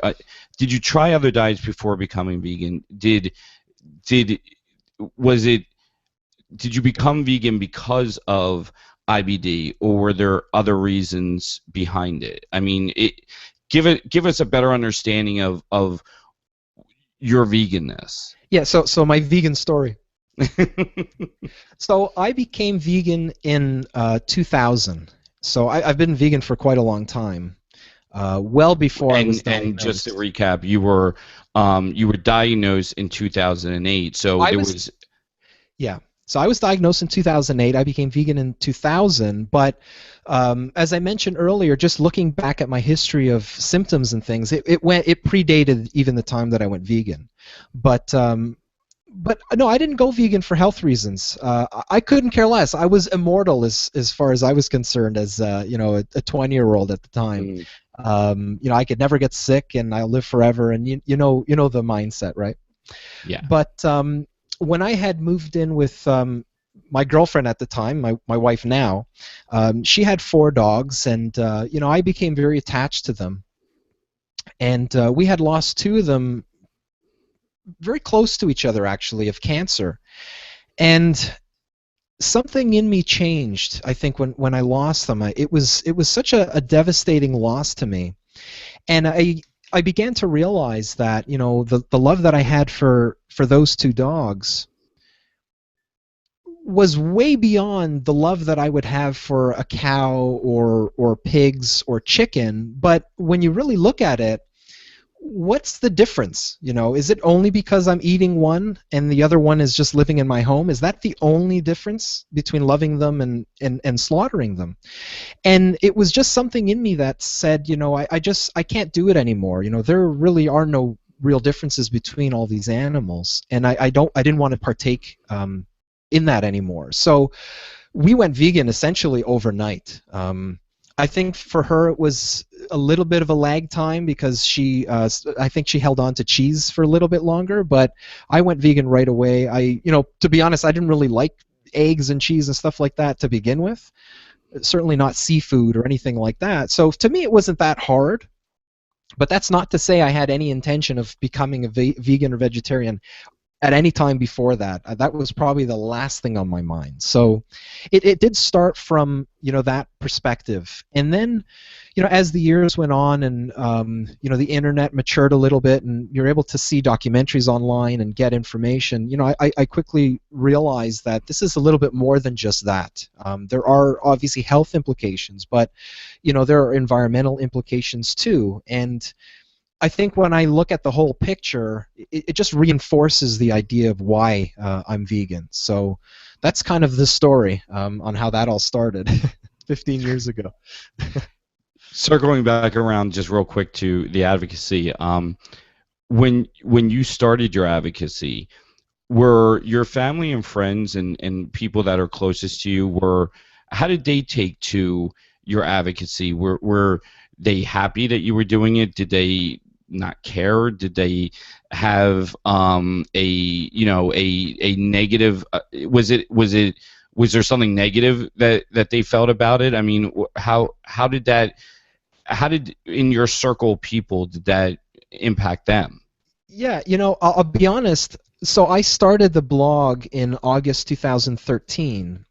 Did you try other diets before becoming vegan? Was it did you become vegan because of IBD, or were there other reasons behind it? I mean, give us a better understanding of your veganness. Yeah, so my vegan story. So I became vegan in 2000. So I've been vegan for quite a long time, well before I was diagnosed. And just to recap, you were diagnosed in 2008. So yeah. So I was diagnosed in 2008. I became vegan in 2000. But as I mentioned earlier, just looking back at my history of symptoms and things, it predated even the time that I went vegan. But no, I didn't go vegan for health reasons. I couldn't care less. I was immortal as far as I was concerned, as you know, a 20-year-old at the time. You know, I could never get sick, and I'll live forever. And you know the mindset, right? Yeah. But when I had moved in with my girlfriend at the time, my wife now, she had 4 dogs, and you know, I became very attached to them. And we had lost 2 of them very close to each other, actually, of cancer. And something in me changed, I think, when I lost them. It was such a devastating loss to me. And I began to realize that, you know, the love that I had for those 2 dogs was way beyond the love that I would have for a cow or pigs or chicken. But when you really look at it, what's the difference? You know, is it only because I'm eating one and the other one is just living in my home? Is that the only difference between loving them and slaughtering them? And it was just something in me that said, you know, I can't do it anymore. You know, there really are no real differences between all these animals, and I didn't want to partake in that anymore. So we went vegan essentially overnight. I think for her it was a little bit of a lag time because I think she held on to cheese for a little bit longer, but I went vegan right away. You know, to be honest, I didn't really like eggs and cheese and stuff like that to begin with. Certainly not seafood or anything like that. So to me it wasn't that hard, but that's not to say I had any intention of becoming a vegan or vegetarian at any time before that. That was probably the last thing on my mind. So it did start from, you know, that perspective. And then, you know, as the years went on and, you know, the internet matured a little bit and you're able to see documentaries online and get information, you know, I quickly realized that this is a little bit more than just that. There are obviously health implications, but, you know, there are environmental implications too. And I think when I look at the whole picture, it just reinforces the idea of why I'm vegan. So that's kind of the story on how that all started 15 years ago. Circling back around just real quick to the advocacy, when you started your advocacy, were your family and friends and people that are closest to you, how did they take to your advocacy? Were they happy that you were doing it? Did they not care? Did they have a negative? Was there something negative that they felt about it? I mean, how did in your circle of people did that impact them? Yeah, you know, I'll be honest. So I started the blog in August 2013,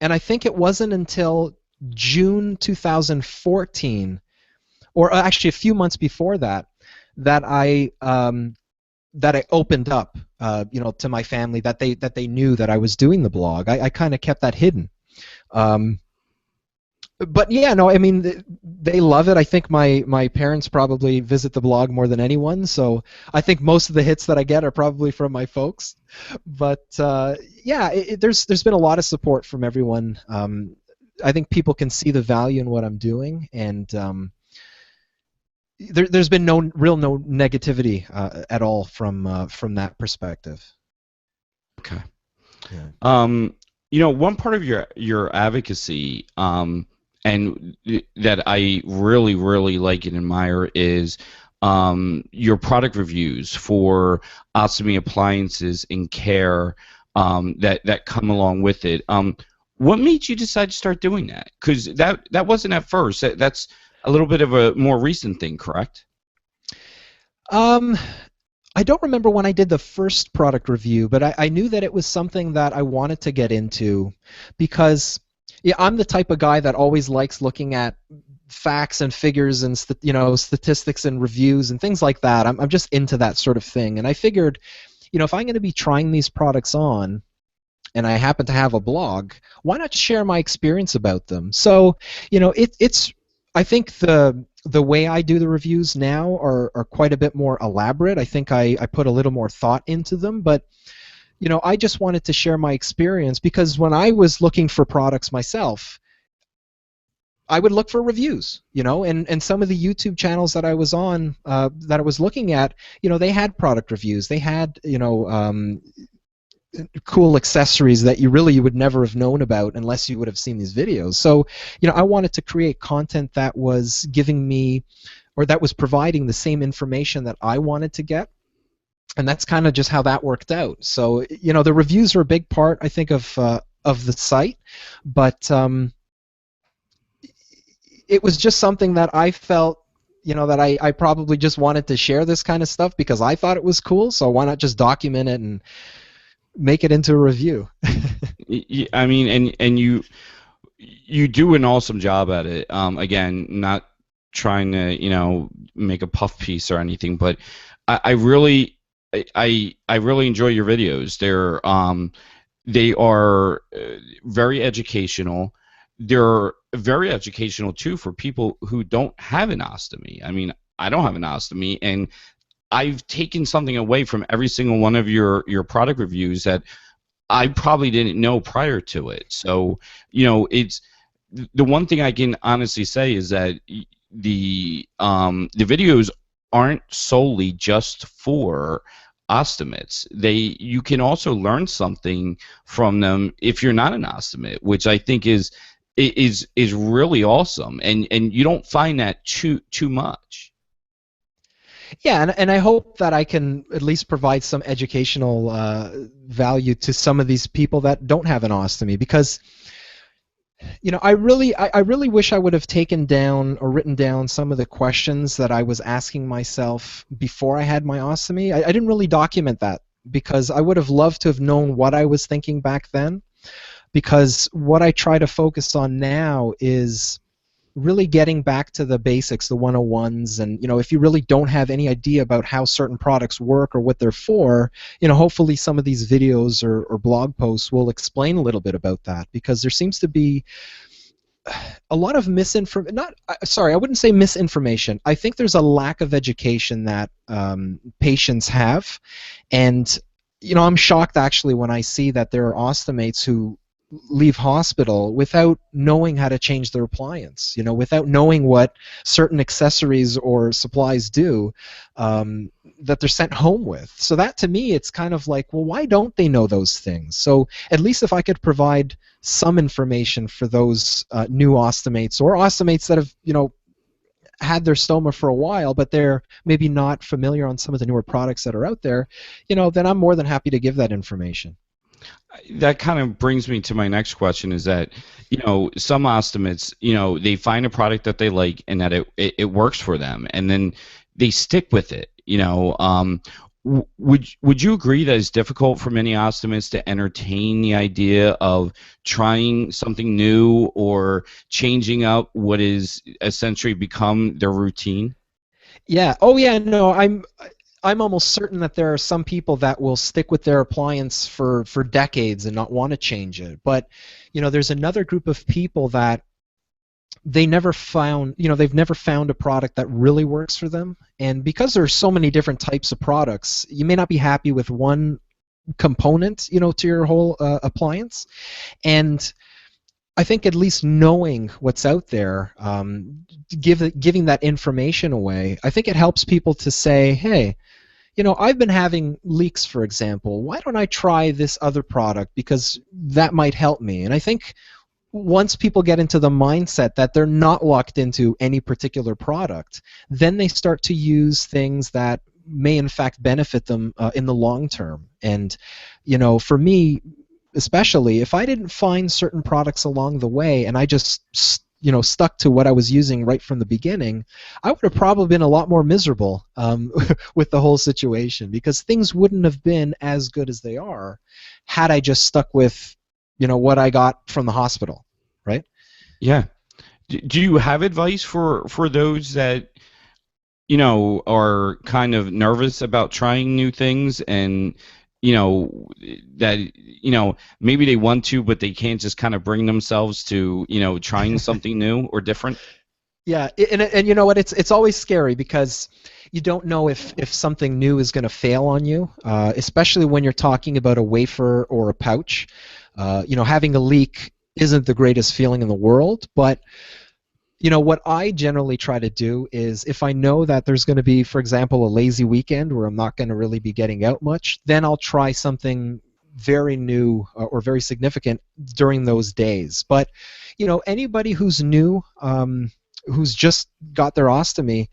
and I think it wasn't until June 2014, or actually a few months before that, that I opened up, you know, to my family, that they knew that I was doing the blog. I kind of kept that hidden. But yeah, no, I mean, they love it. I think my parents probably visit the blog more than anyone, so I think most of the hits that I get are probably from my folks. But yeah, there's been a lot of support from everyone. I think people can see the value in what I'm doing, and there's been no negativity at all from that perspective. Okay. Yeah. You know, one part of your advocacy, and that I really like and admire is your product reviews for ostomy appliances and care that come along with it. What made you decide to start doing that? Because that wasn't at first. That's a little bit of a more recent thing, correct? I don't remember when I did the first product review, but I knew that it was something that I wanted to get into because yeah, I'm the type of guy that always likes looking at facts and figures and statistics and reviews and things like that. I'm just into that sort of thing, and I figured, if I'm going to be trying these products on, and I happen to have a blog, why not share my experience about them? So, it's I think the way I do the reviews now are quite a bit more elaborate. I think I put a little more thought into them, but I just wanted to share my experience because when I was looking for products myself, I would look for reviews, and some of the YouTube channels that I was on, that I was looking at, they had product reviews. They had, cool accessories that you would never have known about unless you would have seen these videos. So, I wanted to create content that was giving me, or that was providing the same information that I wanted to get. And that's kind of just how that worked out. So, the reviews are a big part, I think, of the site, but it was just something that I felt, that I probably just wanted to share this kind of stuff because I thought it was cool. So why not just document it and make it into a review? I mean, and you do an awesome job at it. Again, not trying to make a puff piece or anything, but I really enjoy your videos. They are very educational. They're very educational too for people who don't have an ostomy. I mean, I don't have an ostomy, and I've taken something away from every single one of your product reviews that I probably didn't know prior to it. So, it's the one thing I can honestly say is that the videos aren't solely just for ostomates. You can also learn something from them if you're not an ostomate, which I think is really awesome, and you don't find that too much. Yeah, and I hope that I can at least provide some educational value to some of these people that don't have an ostomy, because I really wish I would have taken down or written down some of the questions that I was asking myself before I had my ostomy. I didn't really document that because I would have loved to have known what I was thinking back then, because what I try to focus on now is really getting back to the basics, the 101s, and if you really don't have any idea about how certain products work or what they're for, hopefully some of these videos or blog posts will explain a little bit about that, because there seems to be a lot of misinformation. I wouldn't say misinformation. I think there's a lack of education that patients have, and I'm shocked actually when I see that there are ostomates who leave hospital without knowing how to change their appliance, without knowing what certain accessories or supplies do, that they're sent home with. So that, to me, it's kind of like, well, why don't they know those things? So at least if I could provide some information for those new ostomates, or ostomates that have, had their stoma for a while, but they're maybe not familiar on some of the newer products that are out there, then I'm more than happy to give that information. That kind of brings me to my next question, is that, some ostomates, they find a product that they like and that it works for them, and then they stick with it. Would you agree that it's difficult for many ostomates to entertain the idea of trying something new or changing up what is essentially become their routine? Yeah. Oh, yeah. No, I'm almost certain that there are some people that will stick with their appliance for decades and not want to change it. But, there's another group of people that they've never found a product that really works for them. And because there's so many different types of products, you may not be happy with one component, to your whole appliance. And I think at least knowing what's out there, giving that information away, I think it helps people to say, hey, I've been having leaks, for example. Why don't I try this other product, because that might help me? And I think once people get into the mindset that they're not locked into any particular product, then they start to use things that may in fact benefit them in the long term. And, for me, especially, if I didn't find certain products along the way and I just stuck to what I was using right from the beginning, I would have probably been a lot more miserable with the whole situation, because things wouldn't have been as good as they are had I just stuck with what I got from the hospital, right? Yeah. Do you have advice for those that are kind of nervous about trying new things, and that maybe they want to, but they can't just kind of bring themselves to trying something new or different? Yeah, and you know what? It's always scary because you don't know if something new is going to fail on you, especially when you're talking about a wafer or a pouch. Having a leak isn't the greatest feeling in the world, but what I generally try to do is, if I know that there's going to be, for example, a lazy weekend where I'm not going to really be getting out much, then I'll try something very new or very significant during those days. But anybody who's new, who's just got their ostomy,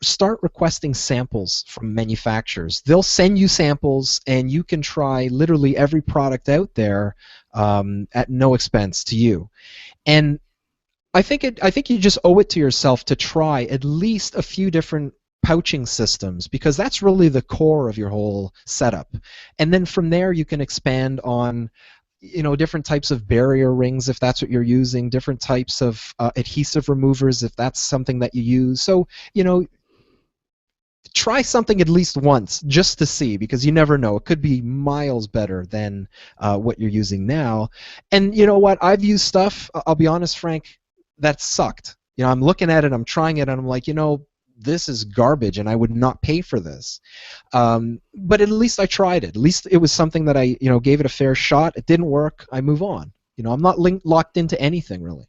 start requesting samples from manufacturers. They'll send you samples, and you can try literally every product out there at no expense to you. And I think you just owe it to yourself to try at least a few different pouching systems, because that's really the core of your whole setup. And then from there you can expand on different types of barrier rings if that's what you're using, different types of adhesive removers if that's something that you use. So try something at least once just to see, because you never know. It could be miles better than what you're using now. And you know what? I've used stuff, I'll be honest, Frank, that sucked. I'm looking at it, I'm trying it, and I'm like, this is garbage, and I would not pay for this. But at least I tried it. At least it was something that I, gave it a fair shot. It didn't work. I move on. I'm not locked into anything, really.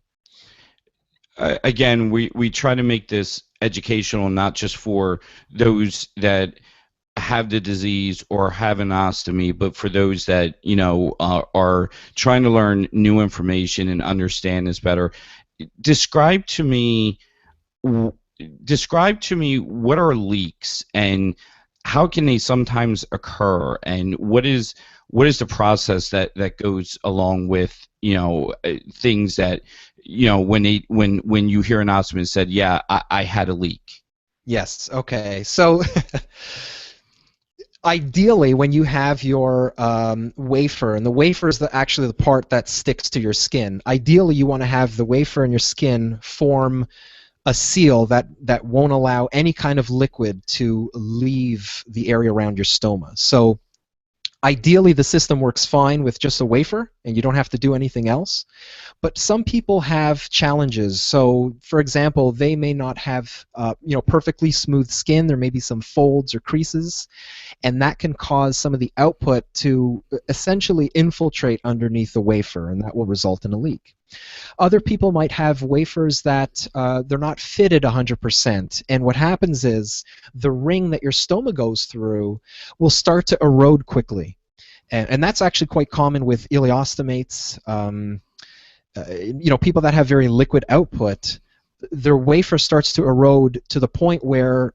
Again, we try to make this educational, not just for those that have the disease or have an ostomy, but for those that are trying to learn new information and understand this better. Describe to me what are leaks, and how can they sometimes occur, and what is the process that goes along with things that when you hear an ostomist said, yeah, I had a leak. Yes. Okay. So ideally, when you have your wafer, and the wafer is actually the part that sticks to your skin, ideally you want to have the wafer and your skin form a seal that won't allow any kind of liquid to leave the area around your stoma. So ideally the system works fine with just a wafer and you don't have to do anything else. But some people have challenges. So for example, they may not have perfectly smooth skin. There may be some folds or creases, and that can cause some of the output to essentially infiltrate underneath the wafer, and that will result in a leak. Other people might have wafers that they're not fitted 100%, and what happens is the ring that your stoma goes through will start to erode quickly, and that's actually quite common with ileostomates. People that have very liquid output, their wafer starts to erode to the point where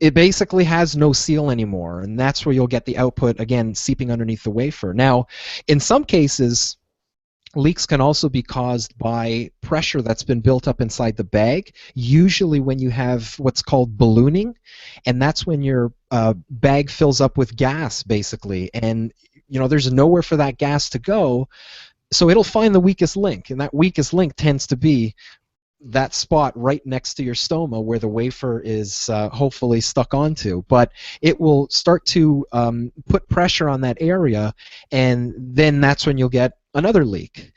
it basically has no seal anymore, and that's where you'll get the output again seeping underneath the wafer. Now, in some cases, leaks can also be caused by pressure that's been built up inside the bag, usually when you have what's called ballooning, and that's when your bag fills up with gas, basically, and there's nowhere for that gas to go, so it'll find the weakest link, and that weakest link tends to be that spot right next to your stoma where the wafer is hopefully stuck onto. But it will start to put pressure on that area, and then that's when you'll get another leak.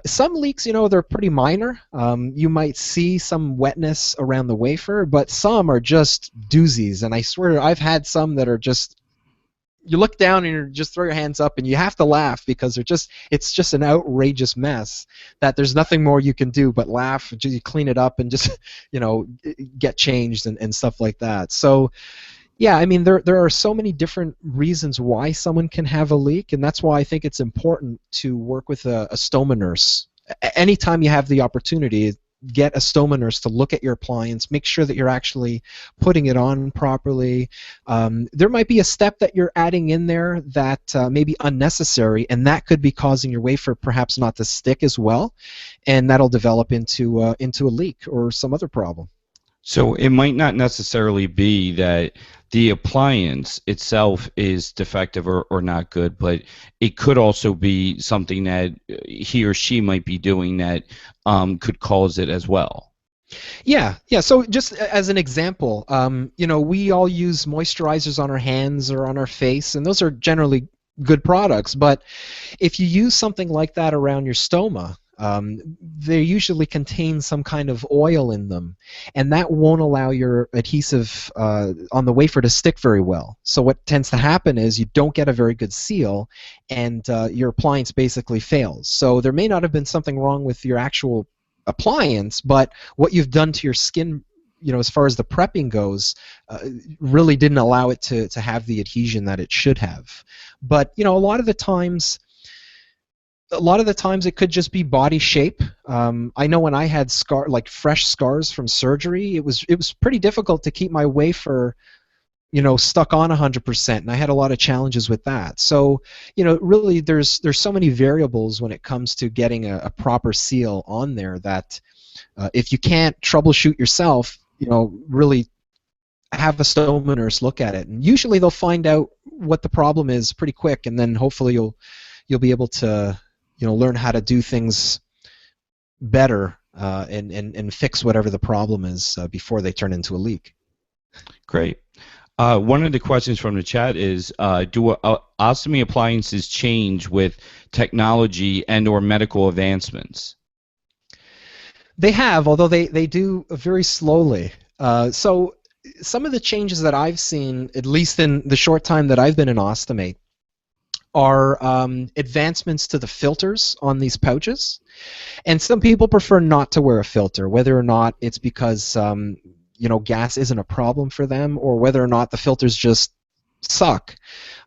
Some leaks, they're pretty minor. You might see some wetness around the wafer, but some are just doozies, and I swear I've had some that are just, you look down and you just throw your hands up and you have to laugh, because it's just an outrageous mess that there's nothing more you can do but laugh. You clean it up and just get changed and stuff like that. So yeah, I mean, there are so many different reasons why someone can have a leak, and that's why I think it's important to work with a stoma nurse anytime you have the opportunity. get a stoma nurse to look at your appliance, make sure that you're actually putting it on properly. There might be a step that you're adding in there that may be unnecessary, and that could be causing your wafer perhaps not to stick as well, and that'll develop into a leak or some other problem. So it might not necessarily be that the appliance itself is defective or not good, but it could also be something that he or she might be doing that could cause it as well. Yeah. So just as an example, we all use moisturizers on our hands or on our face, and those are generally good products. But if you use something like that around your stoma, they usually contain some kind of oil in them, and that won't allow your adhesive on the wafer to stick very well. So what tends to happen is you don't get a very good seal, and your appliance basically fails. So there may not have been something wrong with your actual appliance, but what you've done to your skin, as far as the prepping goes, really didn't allow it to have the adhesion that it should have. But a lot of the times it could just be body shape. I know when I had fresh scars from surgery, it was pretty difficult to keep my wafer, stuck on 100%, and I had a lot of challenges with that. So, really, there's so many variables when it comes to getting a proper seal on there that if you can't troubleshoot yourself, really have a stoma nurse look at it, and usually they'll find out what the problem is pretty quick, and then hopefully you'll be able to learn how to do things better and fix whatever the problem is before they turn into a leak. Great. One of the questions from the chat is, do ostomy appliances change with technology and or medical advancements? They have, although they do very slowly. So some of the changes that I've seen, at least in the short time that I've been in Ostomate, are advancements to the filters on these pouches, and some people prefer not to wear a filter, whether or not it's because gas isn't a problem for them, or whether or not the filters just suck.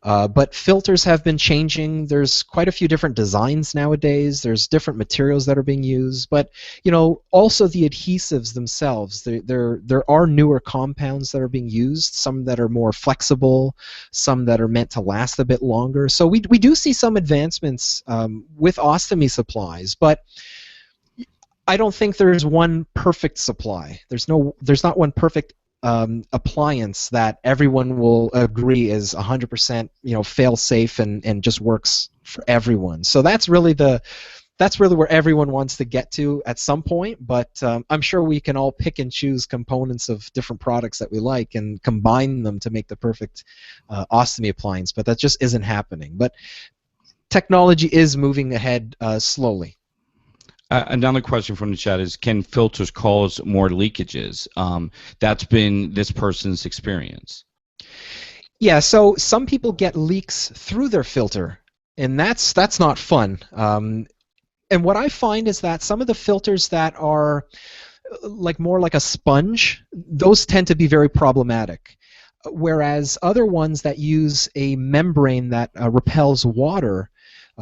But filters have been changing. There's quite a few different designs nowadays. There's different materials that are being used, but also the adhesives themselves. There are newer compounds that are being used. Some that are more flexible, some that are meant to last a bit longer. So we do see some advancements with ostomy supplies, but I don't think there's one perfect supply. There's not one perfect appliance that everyone will agree is 100% fail safe and just works for everyone. So that's really where everyone wants to get to at some point. But I'm sure we can all pick and choose components of different products that we like and combine them to make the perfect ostomy appliance. But that just isn't happening. But technology is moving ahead slowly. Another question from the chat is, can filters cause more leakages? That's been this person's experience. Yeah, so some people get leaks through their filter, and that's not fun. And what I find is that some of the filters that are more like a sponge, those tend to be very problematic. Whereas other ones that use a membrane that repels water,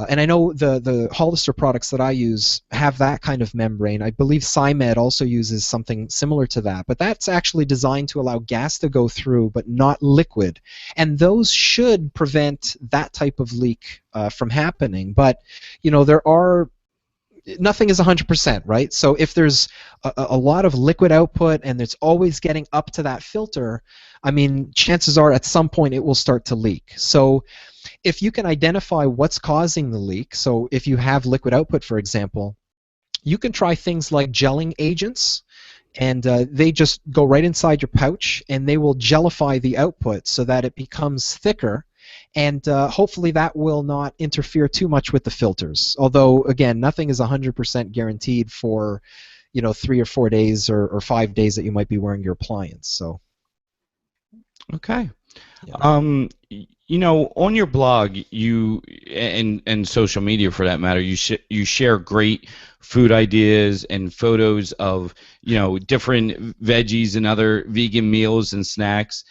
and I know the Hollister products that I use have that kind of membrane. I believe Symed also uses something similar to that, but that's actually designed to allow gas to go through, but not liquid. And those should prevent that type of leak from happening. But nothing is 100%, right? So if there's a lot of liquid output and it's always getting up to that filter, I mean, chances are at some point it will start to leak. So if you can identify what's causing the leak, so if you have liquid output, for example, you can try things like gelling agents, and they just go right inside your pouch, and they will gellify the output so that it becomes thicker, and hopefully that will not interfere too much with the filters. Although, again, nothing is 100% guaranteed for 3 or 4 days or 5 days that you might be wearing your appliance. So. Okay. Yeah. On your blog, and social media for that matter, you share great food ideas and photos of different veggies and other vegan meals and snacks.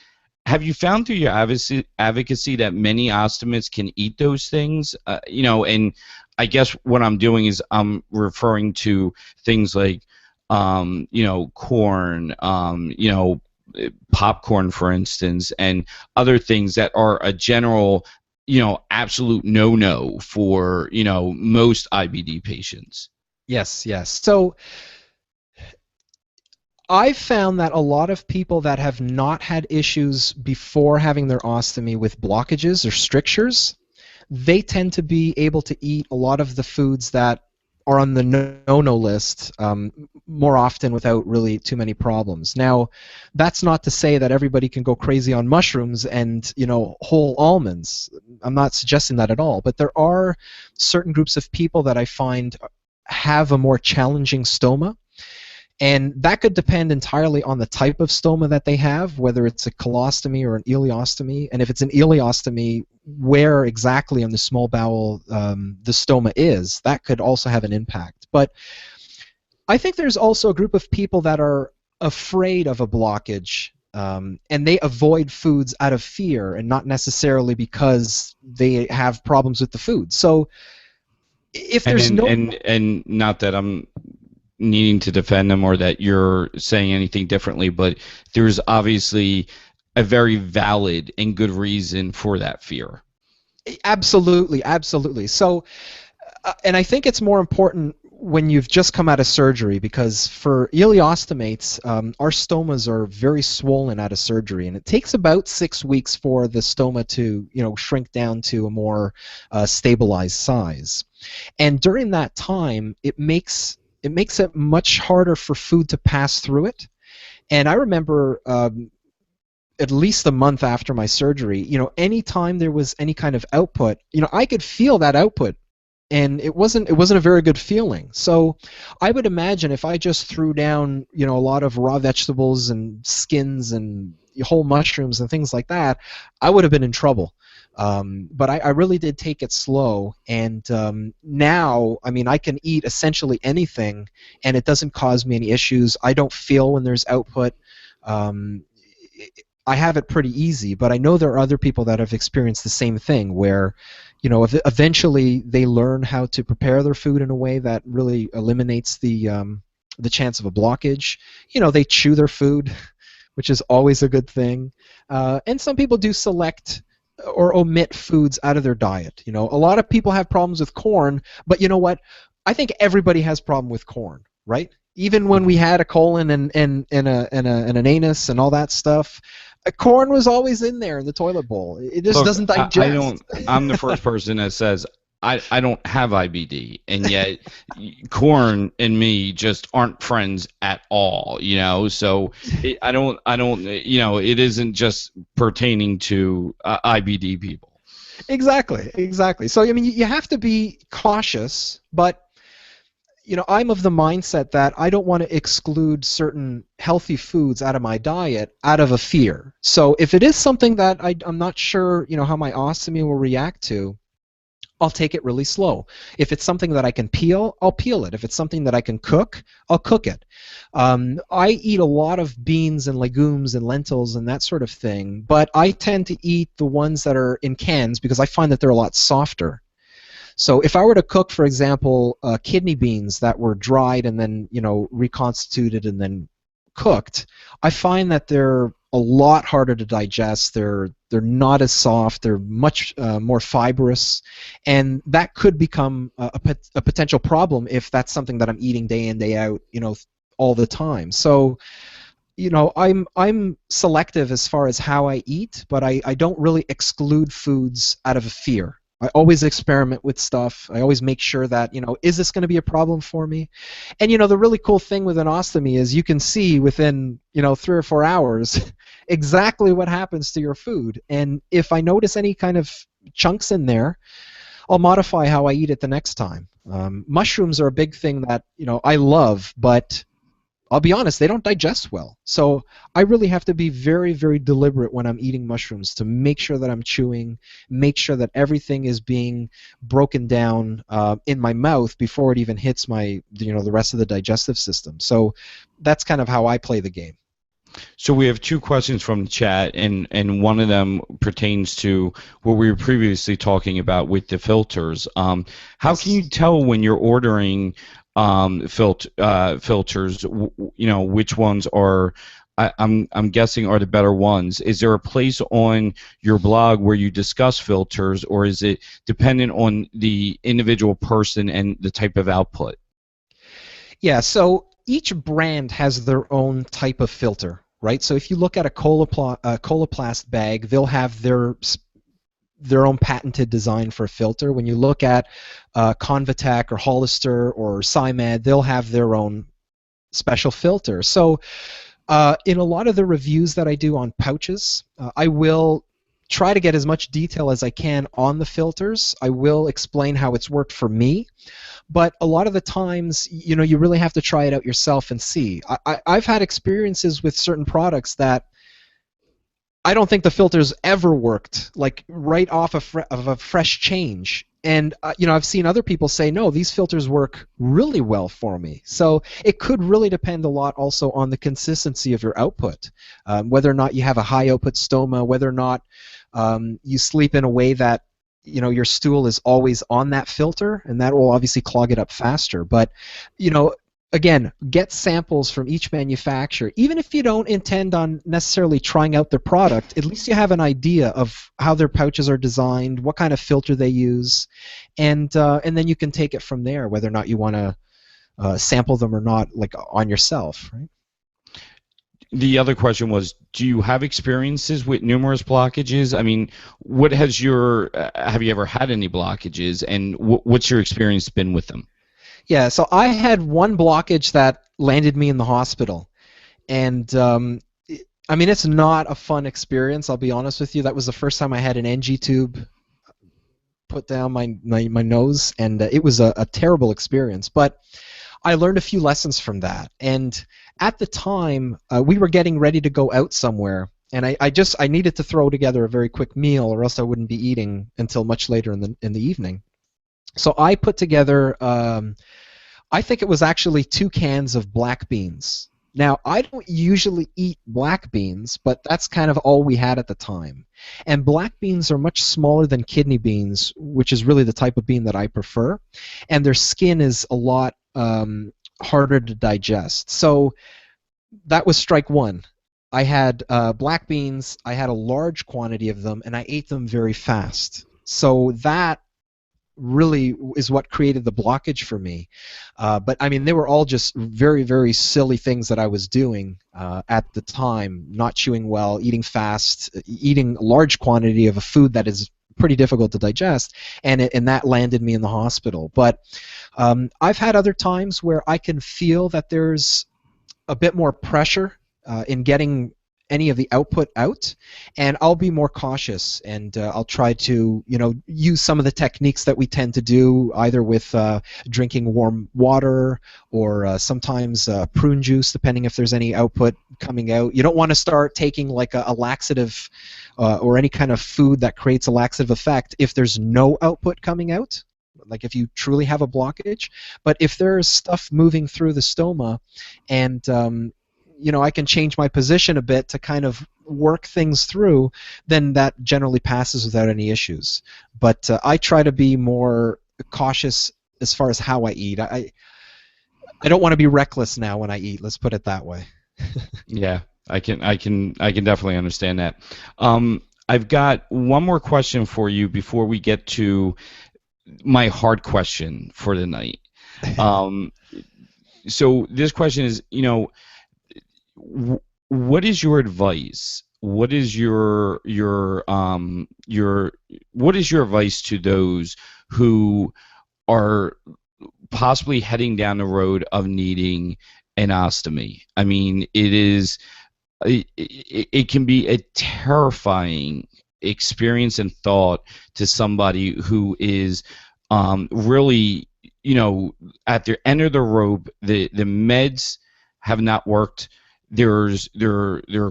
Have you found through your advocacy that many ostomates can eat those things? And I guess what I'm doing is I'm referring to things like corn, popcorn, for instance, and other things that are a general, absolute no-no for, most IBD patients. Yes, yes. So I've found that a lot of people that have not had issues before having their ostomy with blockages or strictures, they tend to be able to eat a lot of the foods that are on the no-no list more often without really too many problems. Now, that's not to say that everybody can go crazy on mushrooms and whole almonds. I'm not suggesting that at all, but there are certain groups of people that I find have a more challenging stoma. And that could depend entirely on the type of stoma that they have, whether it's a colostomy or an ileostomy. And if it's an ileostomy, where exactly on the small bowel the stoma is, that could also have an impact. But I think there's also a group of people that are afraid of a blockage, and they avoid foods out of fear and not necessarily because they have problems with the food. So if there's and not that I'm needing to defend them or that you're saying anything differently, but there's obviously a very valid and good reason for that fear. Absolutely, absolutely. So, and I think it's more important when you've just come out of surgery, because for ileostomates, our stomas are very swollen out of surgery, and it takes about 6 weeks for the stoma to shrink down to a more stabilized size. And during that time, it makes it much harder for food to pass through it. And I remember at least a month after my surgery, anytime there was any kind of output, I could feel that output, and it wasn't a very good feeling. So I would imagine if I just threw down, a lot of raw vegetables and skins and whole mushrooms and things like that, I would have been in trouble. But I really did take it slow, and now, I can eat essentially anything, and it doesn't cause me any issues. I don't feel when there's output. I have it pretty easy, but I know there are other people that have experienced the same thing, where, eventually they learn how to prepare their food in a way that really eliminates the chance of a blockage. They chew their food, which is always a good thing, and some people do select or omit foods out of their diet. A lot of people have problems with corn, but you know what? I think everybody has a problem with corn, right? Even when we had a colon and an anus and all that stuff, corn was always in there in the toilet bowl. It just doesn't digest. I'm the first person that says I don't have IBD, and yet corn and me just aren't friends at all, So I don't, it isn't just pertaining to IBD people. Exactly. So you have to be cautious, but I'm of the mindset that I don't want to exclude certain healthy foods out of my diet out of a fear. So if it is something that I'm not sure, how my ostomy will react to, I'll take it really slow. If it's something that I can peel, I'll peel it. If it's something that I can cook, I'll cook it. I eat a lot of beans and legumes and lentils and that sort of thing, but I tend to eat the ones that are in cans because I find that they're a lot softer. So if I were to cook, for example, kidney beans that were dried and then reconstituted and then cooked, I find that they're a lot harder to digest. They're not as soft. They're much more fibrous, and that could become a potential problem if that's something that I'm eating day in, day out, all the time. So, I'm selective as far as how I eat, but I don't really exclude foods out of a fear. I always experiment with stuff. I always make sure that, is this going to be a problem for me? And, the really cool thing with an ostomy is you can see within, 3 or 4 hours exactly what happens to your food. And if I notice any kind of chunks in there, I'll modify how I eat it the next time. Mushrooms are a big thing that, I love, but I'll be honest, they don't digest well. So I really have to be very, very deliberate when I'm eating mushrooms to make sure that I'm chewing, make sure that everything is being broken down in my mouth before it even hits my, the rest of the digestive system. So that's kind of how I play the game. So we have 2 questions from the chat, and one of them pertains to what we were previously talking about with the filters. How can you tell when you're ordering filters, which ones are I'm guessing are the better ones. Is there a place on your blog where you discuss filters, or is it dependent on the individual person and the type of output? Yeah, so each brand has their own type of filter, right? So if you look at a Coloplast bag, they'll have their own patented design for a filter. When you look at Convatec or Hollister or Symed, they'll have their own special filter. So in a lot of the reviews that I do on pouches, I will try to get as much detail as I can on the filters. I will explain how it's worked for me, but a lot of the times, you really have to try it out yourself and see. I've had experiences with certain products that I don't think the filters ever worked, like right off of a fresh change. And I've seen other people say, no, these filters work really well for me. So it could really depend a lot also on the consistency of your output, whether or not you have a high output stoma, whether or not you sleep in a way that your stool is always on that filter, and that will obviously clog it up faster. But again, get samples from each manufacturer. Even if you don't intend on necessarily trying out their product, at least you have an idea of how their pouches are designed, what kind of filter they use, and then you can take it from there, whether or not you want to sample them or not, like on yourself, right? The other question was, do you have experiences with numerous blockages? I mean, have you ever had any blockages, and what's your experience been with them? Yeah, so I had one blockage that landed me in the hospital, and I mean, it's not a fun experience, I'll be honest with you. That was the first time I had an NG tube put down my nose, and it was a terrible experience. But I learned a few lessons from that, and at the time, we were getting ready to go out somewhere, and I needed to throw together a very quick meal, or else I wouldn't be eating until much later in the evening. So I put together, I think it was actually 2 cans of black beans. Now, I don't usually eat black beans, but that's kind of all we had at the time. And black beans are much smaller than kidney beans, which is really the type of bean that I prefer, and their skin is a lot harder to digest. So that was strike one. I had black beans, I had a large quantity of them, and I ate them very fast. So that really is what created the blockage for me. But I mean, they were all just very, very silly things that I was doing at the time, not chewing well, eating fast, eating a large quantity of a food that is pretty difficult to digest, and that landed me in the hospital. But I've had other times where I can feel that there's a bit more pressure in getting any of the output out, and I'll be more cautious, and I'll try to use some of the techniques that we tend to do, either with drinking warm water or sometimes prune juice, depending if there's any output coming out. You don't want to start taking like a laxative or any kind of food that creates a laxative effect if there's no output coming out, like if you truly have a blockage. But if there's stuff moving through the stoma, and I can change my position a bit to kind of work things through, then that generally passes without any issues. But I try to be more cautious as far as how I eat. I don't want to be reckless now when I eat. Let's put it that way. Yeah, I can definitely understand that. I've got one more question for you before we get to my hard question for the night. So this question is, what is your advice? What is your what is your advice to those who are possibly heading down the road of needing an ostomy? I mean, it can be a terrifying experience and thought to somebody who is really, at the end of the rope. The meds have not worked. Their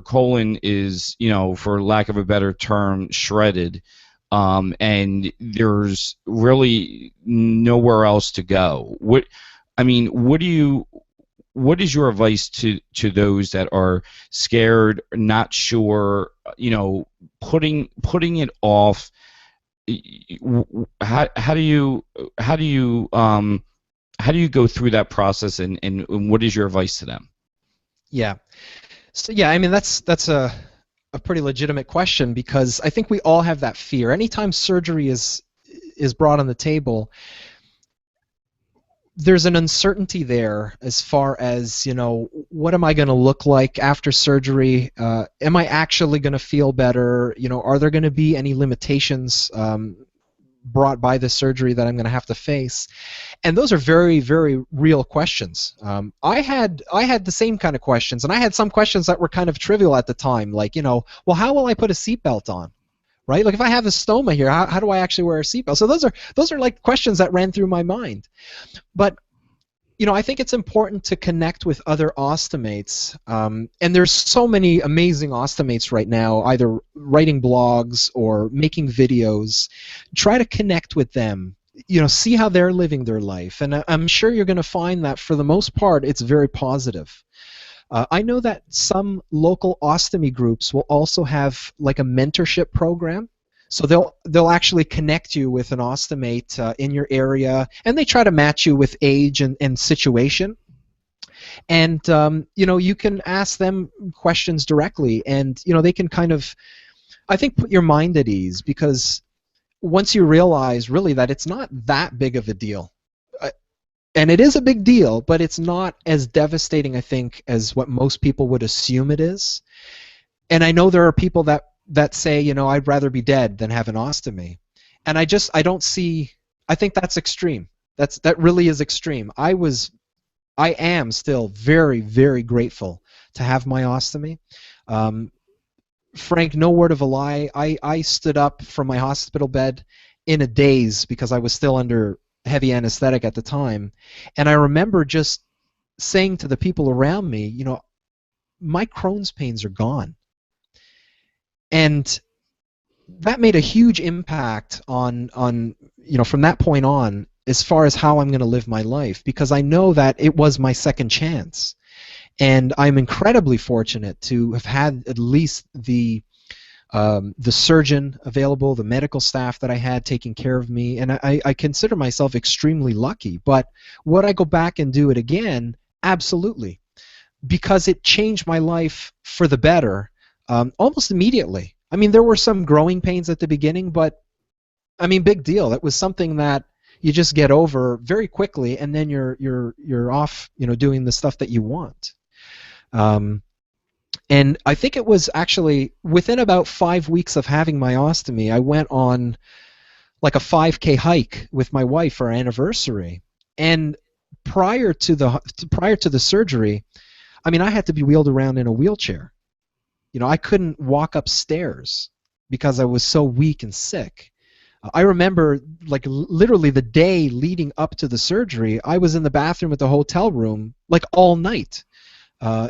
colon is, for lack of a better term, shredded, and there's really nowhere else to go. What is your advice to those that are scared, not sure, putting it off? How do you how do you go through that process, and what is your advice to them? Yeah. So yeah, I mean that's a pretty legitimate question, because I think we all have that fear. Anytime surgery is brought on the table, there's an uncertainty there as far as, what am I going to look like after surgery? Am I actually going to feel better? Are there going to be any limitations brought by the surgery that I'm going to have to face? And those are very, very real questions. I had the same kind of questions, and I had some questions that were kind of trivial at the time, like, well, how will I put a seatbelt on? Right? Like, if I have a stoma here, how do I actually wear a seatbelt? So those are like questions that ran through my mind. But I think it's important to connect with other ostomates, and there's so many amazing ostomates right now, either writing blogs or making videos. Try to connect with them. See how they're living their life, and I'm sure you're going to find that for the most part it's very positive. I know that some local ostomy groups will also have like a mentorship program. So they'll actually connect you with an ostomate in your area, and they try to match you with age and situation. And you can ask them questions directly, and they can kind of, I think, put your mind at ease, because once you realize really that it's not that big of a deal, and it is a big deal, but it's not as devastating, I think, as what most people would assume it is. And I know there are people that say, I'd rather be dead than have an ostomy. And I don't see, I think that's extreme. That really is extreme. I am still very, very grateful to have my ostomy. Frank, no word of a lie, I stood up from my hospital bed in a daze because I was still under heavy anesthetic at the time. And I remember just saying to the people around me, my Crohn's pains are gone. And that made a huge impact on from that point on, as far as how I'm going to live my life, because I know that it was my second chance. And I'm incredibly fortunate to have had at least the surgeon available, the medical staff that I had taking care of me, and I consider myself extremely lucky. But would I go back and do it again? Absolutely, because it changed my life for the better almost immediately. I mean, there were some growing pains at the beginning, but I mean, big deal. That was something that you just get over very quickly, and then you're off, doing the stuff that you want. And I think it was actually within about 5 weeks of having my ostomy, I went on like a 5K hike with my wife for our anniversary. And prior to the surgery, I mean, I had to be wheeled around in a wheelchair. I couldn't walk upstairs because I was so weak and sick. I remember, like, literally the day leading up to the surgery, I was in the bathroom at the hotel room like all night.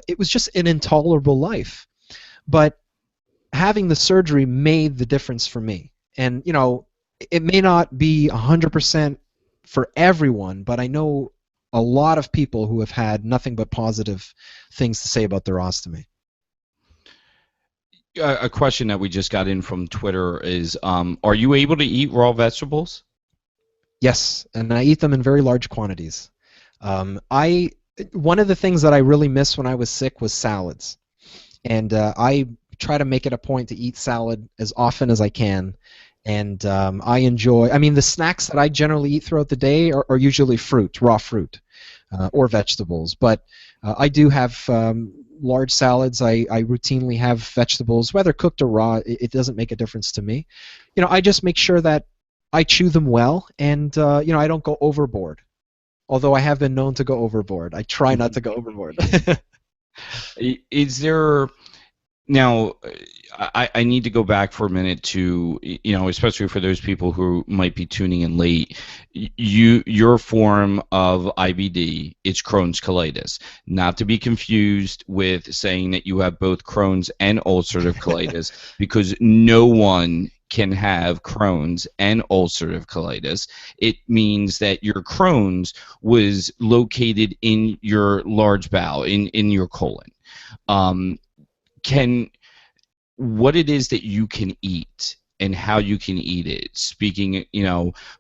It was just an intolerable life. But having the surgery made the difference for me. And, it may not be 100% for everyone, but I know a lot of people who have had nothing but positive things to say about their ostomy. A question that we just got in from Twitter is, are you able to eat raw vegetables? Yes, and I eat them in very large quantities. One of the things that I really missed when I was sick was salads, and I try to make it a point to eat salad as often as I can. And I enjoy, I mean, the snacks that I generally eat throughout the day are usually fruit, raw fruit, or vegetables. But I do have large salads. I routinely have vegetables, whether cooked or raw. It doesn't make a difference to me. I just make sure that I chew them well, and I don't go overboard. Although I have been known to go overboard. I try not to go overboard. Is there... Now, I need to go back for a minute to, especially for those people who might be tuning in late, your form of IBD, it's Crohn's colitis. Not to be confused with saying that you have both Crohn's and ulcerative colitis, because no one can have Crohn's and ulcerative colitis. It means that your Crohn's was located in your large bowel, in your colon. What it is that you can eat and how you can eat it. Speaking,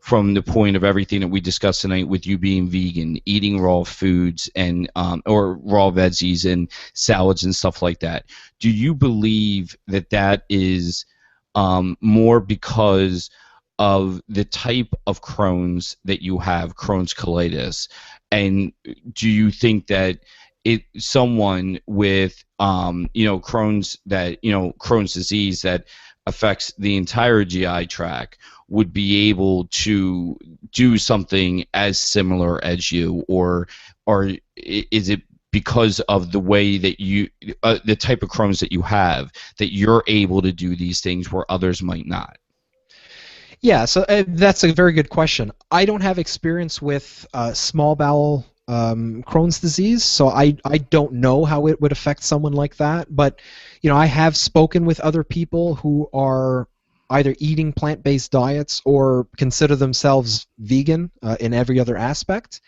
from the point of everything that we discussed tonight with you being vegan, eating raw foods and or raw veggies and salads and stuff like that. Do you believe that that is more because of the type of Crohn's that you have, Crohn's colitis, and do you think that someone with Crohn's Crohn's disease that affects the entire GI tract would be able to do something as similar as you, or is it because of the way that you the type of Crohn's that you have that you're able to do these things where others might not? Yeah, so that's a very good question. I don't have experience with small bowel Crohn's disease, so I don't know how it would affect someone like that. But I have spoken with other people who are either eating plant-based diets or consider themselves vegan in every other aspect.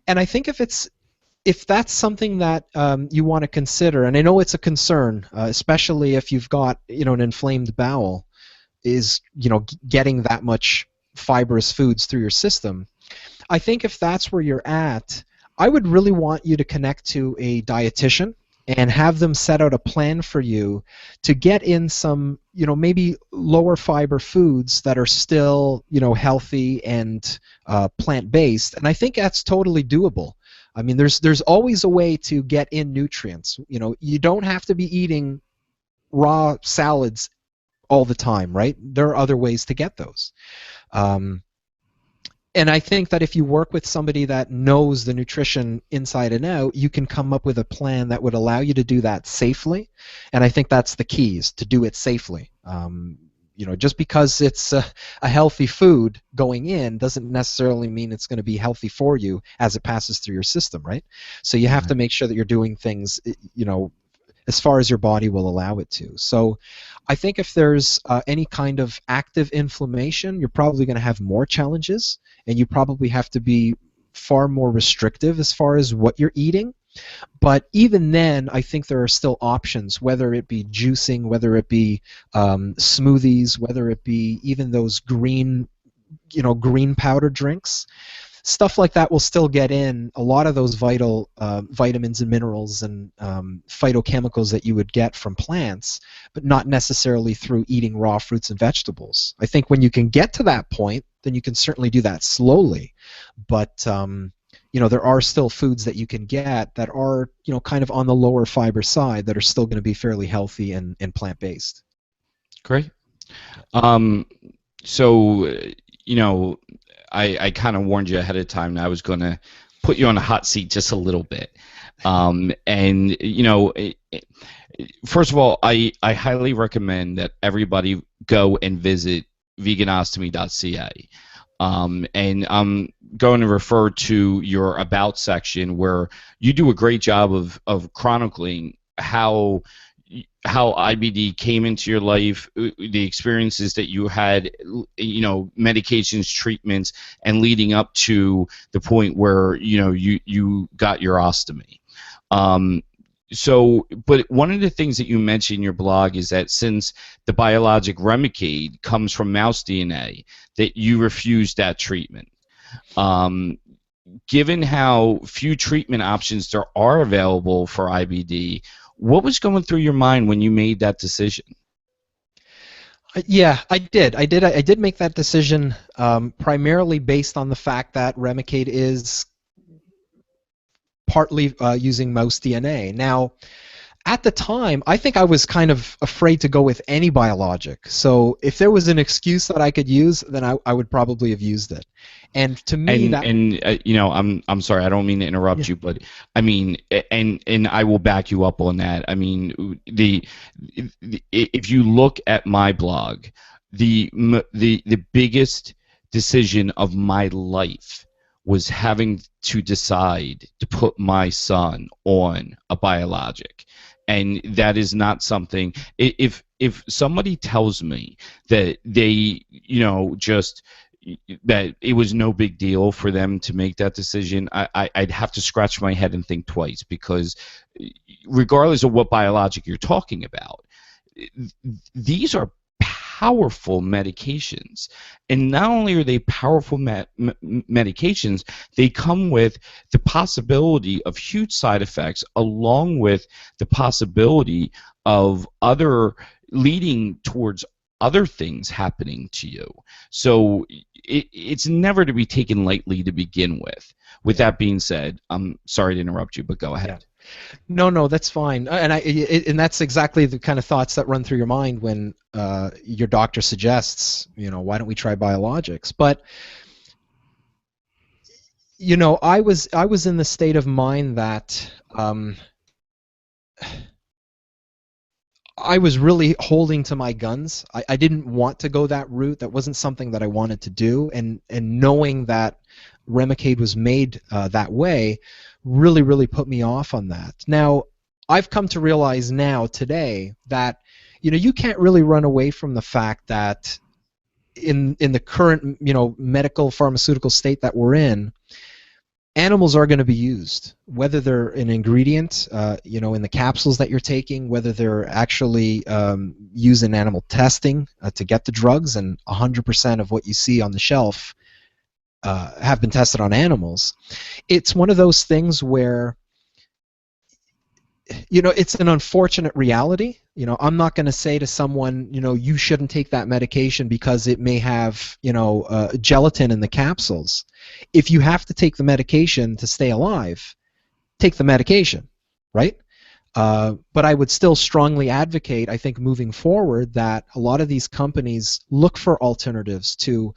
And I think if that's something that you want to consider, and I know it's a concern, especially if you've got an inflamed bowel, is getting that much fibrous foods through your system. I think if that's where you're at, I would really want you to connect to a dietitian and have them set out a plan for you to get in some maybe lower fiber foods that are still healthy and plant-based, and I think that's totally doable. I mean, there's always a way to get in nutrients. You don't have to be eating raw salads all the time, right? There are other ways to get those. And I think that if you work with somebody that knows the nutrition inside and out, you can come up with a plan that would allow you to do that safely. And I think that's the key, is to do it safely. Just because it's a healthy food going in doesn't necessarily mean it's going to be healthy for you as it passes through your system, right? So you have to make sure that you're doing things, as far as your body will allow it to. So I think if there's any kind of active inflammation, you're probably going to have more challenges, and you probably have to be far more restrictive as far as what you're eating. But even then, I think there are still options, whether it be juicing, whether it be smoothies, whether it be even those green powder drinks. Stuff like that will still get in a lot of those vital vitamins and minerals and phytochemicals that you would get from plants, but not necessarily through eating raw fruits and vegetables. I think when you can get to that point, then you can certainly do that slowly. But there are still foods that you can get that are kind of on the lower fiber side that are still going to be fairly healthy and plant-based. Great. I kind of warned you ahead of time that I was going to put you on a hot seat just a little bit. First of all, I highly recommend that everybody go and visit VeganOstomy.ca. And I'm going to refer to your About section, where you do a great job of chronicling how IBD came into your life, the experiences that you had, medications, treatments, and leading up to the point where you got your ostomy. But one of the things that you mentioned in your blog is that since the biologic Remicade comes from mouse DNA, that you refused that treatment. Given how few treatment options there are available for IBD, what was going through your mind when you made that decision? Yeah, I did. I did make that decision primarily based on the fact that Remicade is partly using mouse DNA. Now, at the time, I think I was kind of afraid to go with any biologic. So if there was an excuse that I could use, then I would probably have used it. And to me, I'm sorry, I don't mean to interrupt you, but I mean, and I will back you up on that. I mean, if you look at my blog, the biggest decision of my life was having to decide to put my son on a biologic. And that is not something, if somebody tells me that they, that it was no big deal for them to make that decision, I'd have to scratch my head and think twice, because regardless of what biologic you're talking about, these are powerful medications. And not only are they powerful medications, they come with the possibility of huge side effects, along with the possibility of other leading towards other things happening to you. So it's never to be taken lightly to begin with. With that being said, I'm sorry to interrupt you, but go ahead. Yeah. No, that's fine. And that's exactly the kind of thoughts that run through your mind when your doctor suggests, why don't we try biologics? But I was in the state of mind that I was really holding to my guns. I didn't want to go that route. That wasn't something that I wanted to do. And knowing that Remicade was made that way really, really put me off on that. Now, I've come to realize now, today, that you can't really run away from the fact that in the current medical pharmaceutical state that we're in, animals are going to be used, whether they're an ingredient, in the capsules that you're taking, whether they're actually used in animal testing to get the drugs, and 100% of what you see on the shelf have been tested on animals. It's one of those things where, it's an unfortunate reality. I'm not going to say to someone, you shouldn't take that medication because it may have, gelatin in the capsules. If you have to take the medication to stay alive, take the medication, right? But I would still strongly advocate, I think, moving forward, that a lot of these companies look for alternatives to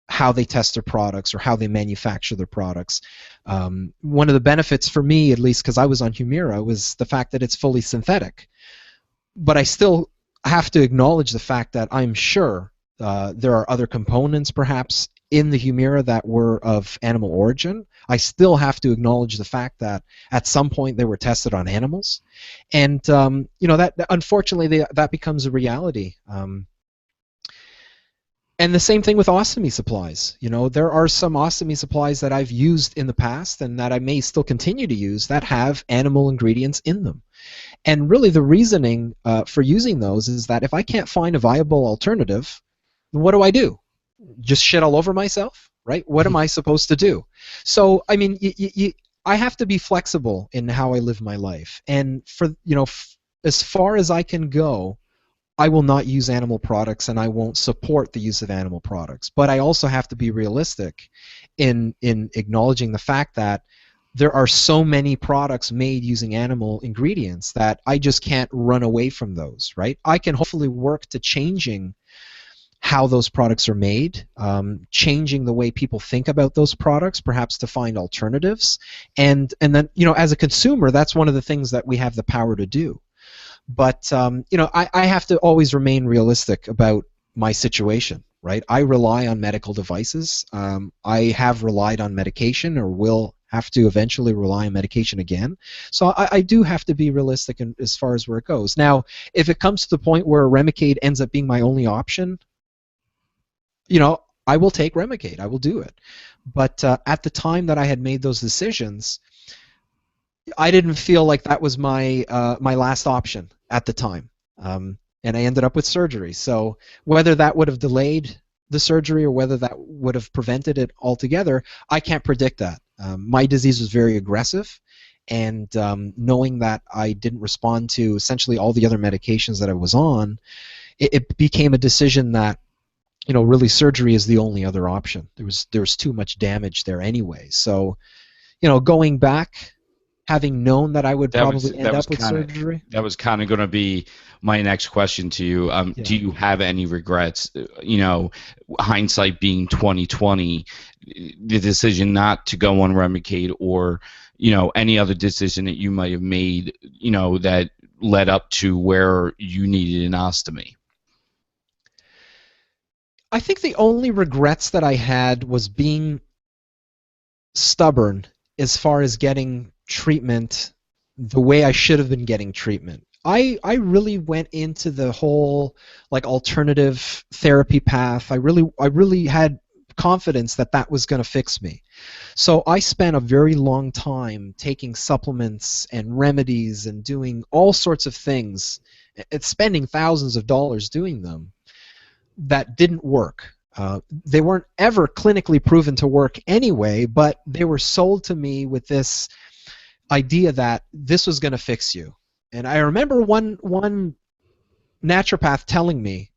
how they test their products or how they manufacture their products. One of the benefits for me, at least because I was on Humira, was the fact that it's fully synthetic. But I still have to acknowledge the fact that I'm sure there are other components perhaps in the Humira that were of animal origin. I still have to acknowledge the fact that at some point they were tested on animals. And that unfortunately that becomes a reality. And the same thing with ostomy supplies. There are some ostomy supplies that I've used in the past and that I may still continue to use that have animal ingredients in them. And really the reasoning for using those is that if I can't find a viable alternative, then what do? Just shit all over myself, right? What am I supposed to do? So, I mean, I have to be flexible in how I live my life. And for, as far as I can go, I will not use animal products, and I won't support the use of animal products. But I also have to be realistic in acknowledging the fact that there are so many products made using animal ingredients that I just can't run away from those, right? I can hopefully work to changing how those products are made, changing the way people think about those products, perhaps to find alternatives. And then, as a consumer, that's one of the things that we have the power to do. But I have to always remain realistic about my situation, right? I rely on medical devices. I have relied on medication, or will have to eventually rely on medication again. So I do have to be realistic as far as where it goes. Now, if it comes to the point where Remicade ends up being my only option, I will take Remicade. I will do it. But at the time that I had made those decisions, I didn't feel like that was my my last option at the time, and I ended up with surgery. So whether that would have delayed the surgery or whether that would have prevented it altogether, I can't predict that. My disease was very aggressive, and knowing that I didn't respond to essentially all the other medications that I was on, it became a decision that, really surgery is the only other option. There was too much damage there anyway. So, going back, having known that I would probably end up with surgery. That was kind of going to be my next question to you. Do you have any regrets? Hindsight being 2020, the decision not to go on Remicade, or any other decision that you might have made, that led up to where you needed an ostomy. I think the only regrets that I had was being stubborn as far as getting treatment the way I should have been getting treatment. I really went into the whole alternative therapy path. I really had confidence that that was going to fix me. So I spent a very long time taking supplements and remedies and doing all sorts of things, and spending thousands of dollars doing them. that didn't work. They weren't ever clinically proven to work anyway, but they were sold to me with this idea that this was going to fix you. And I remember one naturopath telling me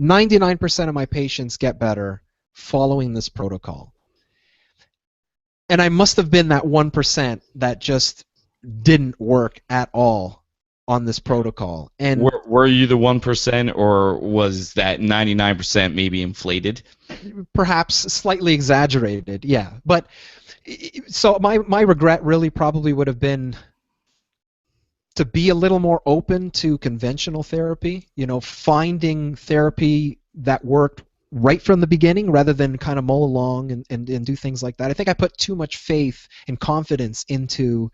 99% of my patients get better following this protocol. And I must have been that 1% that just didn't work at all on this protocol. And were you the 1%, or was that 99% maybe inflated? Perhaps slightly exaggerated, yeah. But so my regret really probably would have been to be a little more open to conventional therapy, finding therapy that worked right from the beginning rather than kind of mull along and do things like that. I think I put too much faith and confidence into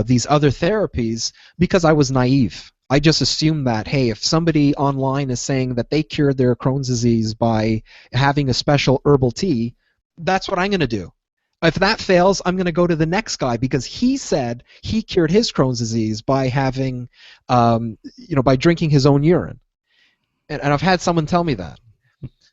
these other therapies because I was naive. I just assumed that, hey, if somebody online is saying that they cured their Crohn's disease by having a special herbal tea, that's what I'm going to do. If that fails, I'm going to go to the next guy because he said he cured his Crohn's disease by having, by drinking his own urine. And I've had someone tell me that.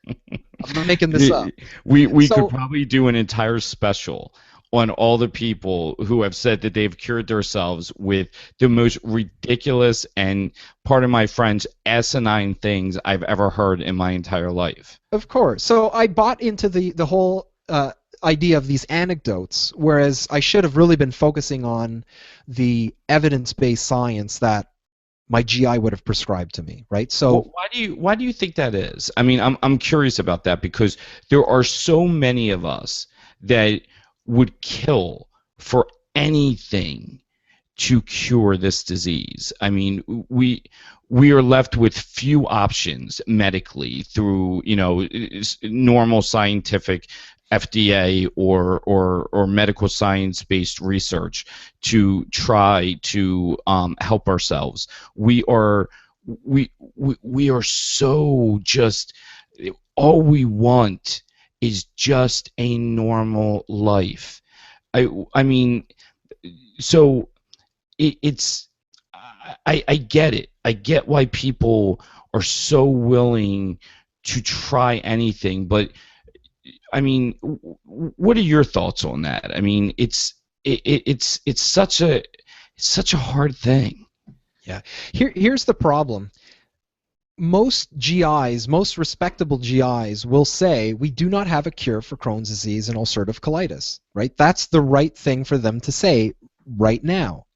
I'm not making this up. We could probably do an entire special on all the people who have said that they've cured themselves with the most ridiculous and, pardon my French, asinine things I've ever heard in my entire life. Of course. So I bought into the whole idea of these anecdotes, whereas I should have really been focusing on the evidence-based science that my GI would have prescribed to me, right? So why do you think that is? I mean, I'm curious about that because there are so many of us that would kill for anything to cure this disease. I mean, we are left with few options medically through, normal scientific FDA or medical science-based research to try to help ourselves. We are so just, all we want is just a normal life. I mean, so it's I get it. I get why people are so willing to try anything, but I mean, what are your thoughts on that? I mean, it's such a hard thing. Yeah. Here's the problem. Most GIs, most respectable GIs will say we do not have a cure for Crohn's disease and ulcerative colitis, right? That's the right thing for them to say right now.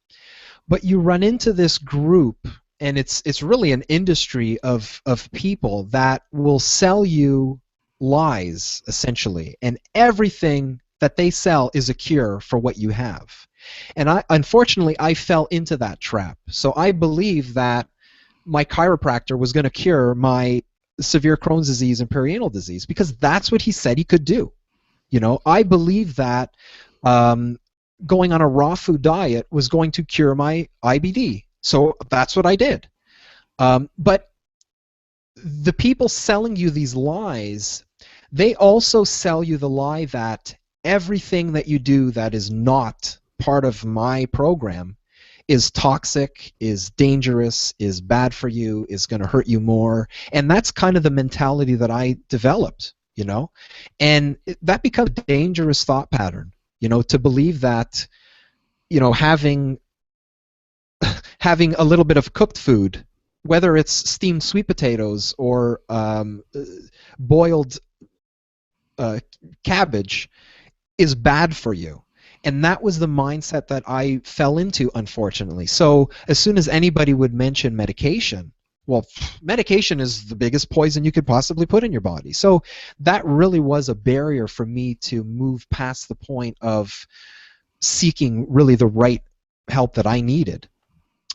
But you run into this group, and it's really an industry of people that will sell you lies, essentially, and everything that they sell is a cure for what you have. And unfortunately, I fell into that trap. So I believe that my chiropractor was going to cure my severe Crohn's disease and perianal disease because that's what he said he could do. I believe that going on a raw food diet was going to cure my IBD. So that's what I did. But the people selling you these lies, they also sell you the lie that everything that you do that is not part of my program is toxic, is dangerous, is bad for you, is going to hurt you more. And that's kind of the mentality that I developed, and that becomes a dangerous thought pattern, to believe that, having a little bit of cooked food, whether it's steamed sweet potatoes or boiled cabbage, is bad for you. And that was the mindset that I fell into, unfortunately. So as soon as anybody would mention medication, well, medication is the biggest poison you could possibly put in your body. So that really was a barrier for me to move past the point of seeking really the right help that I needed.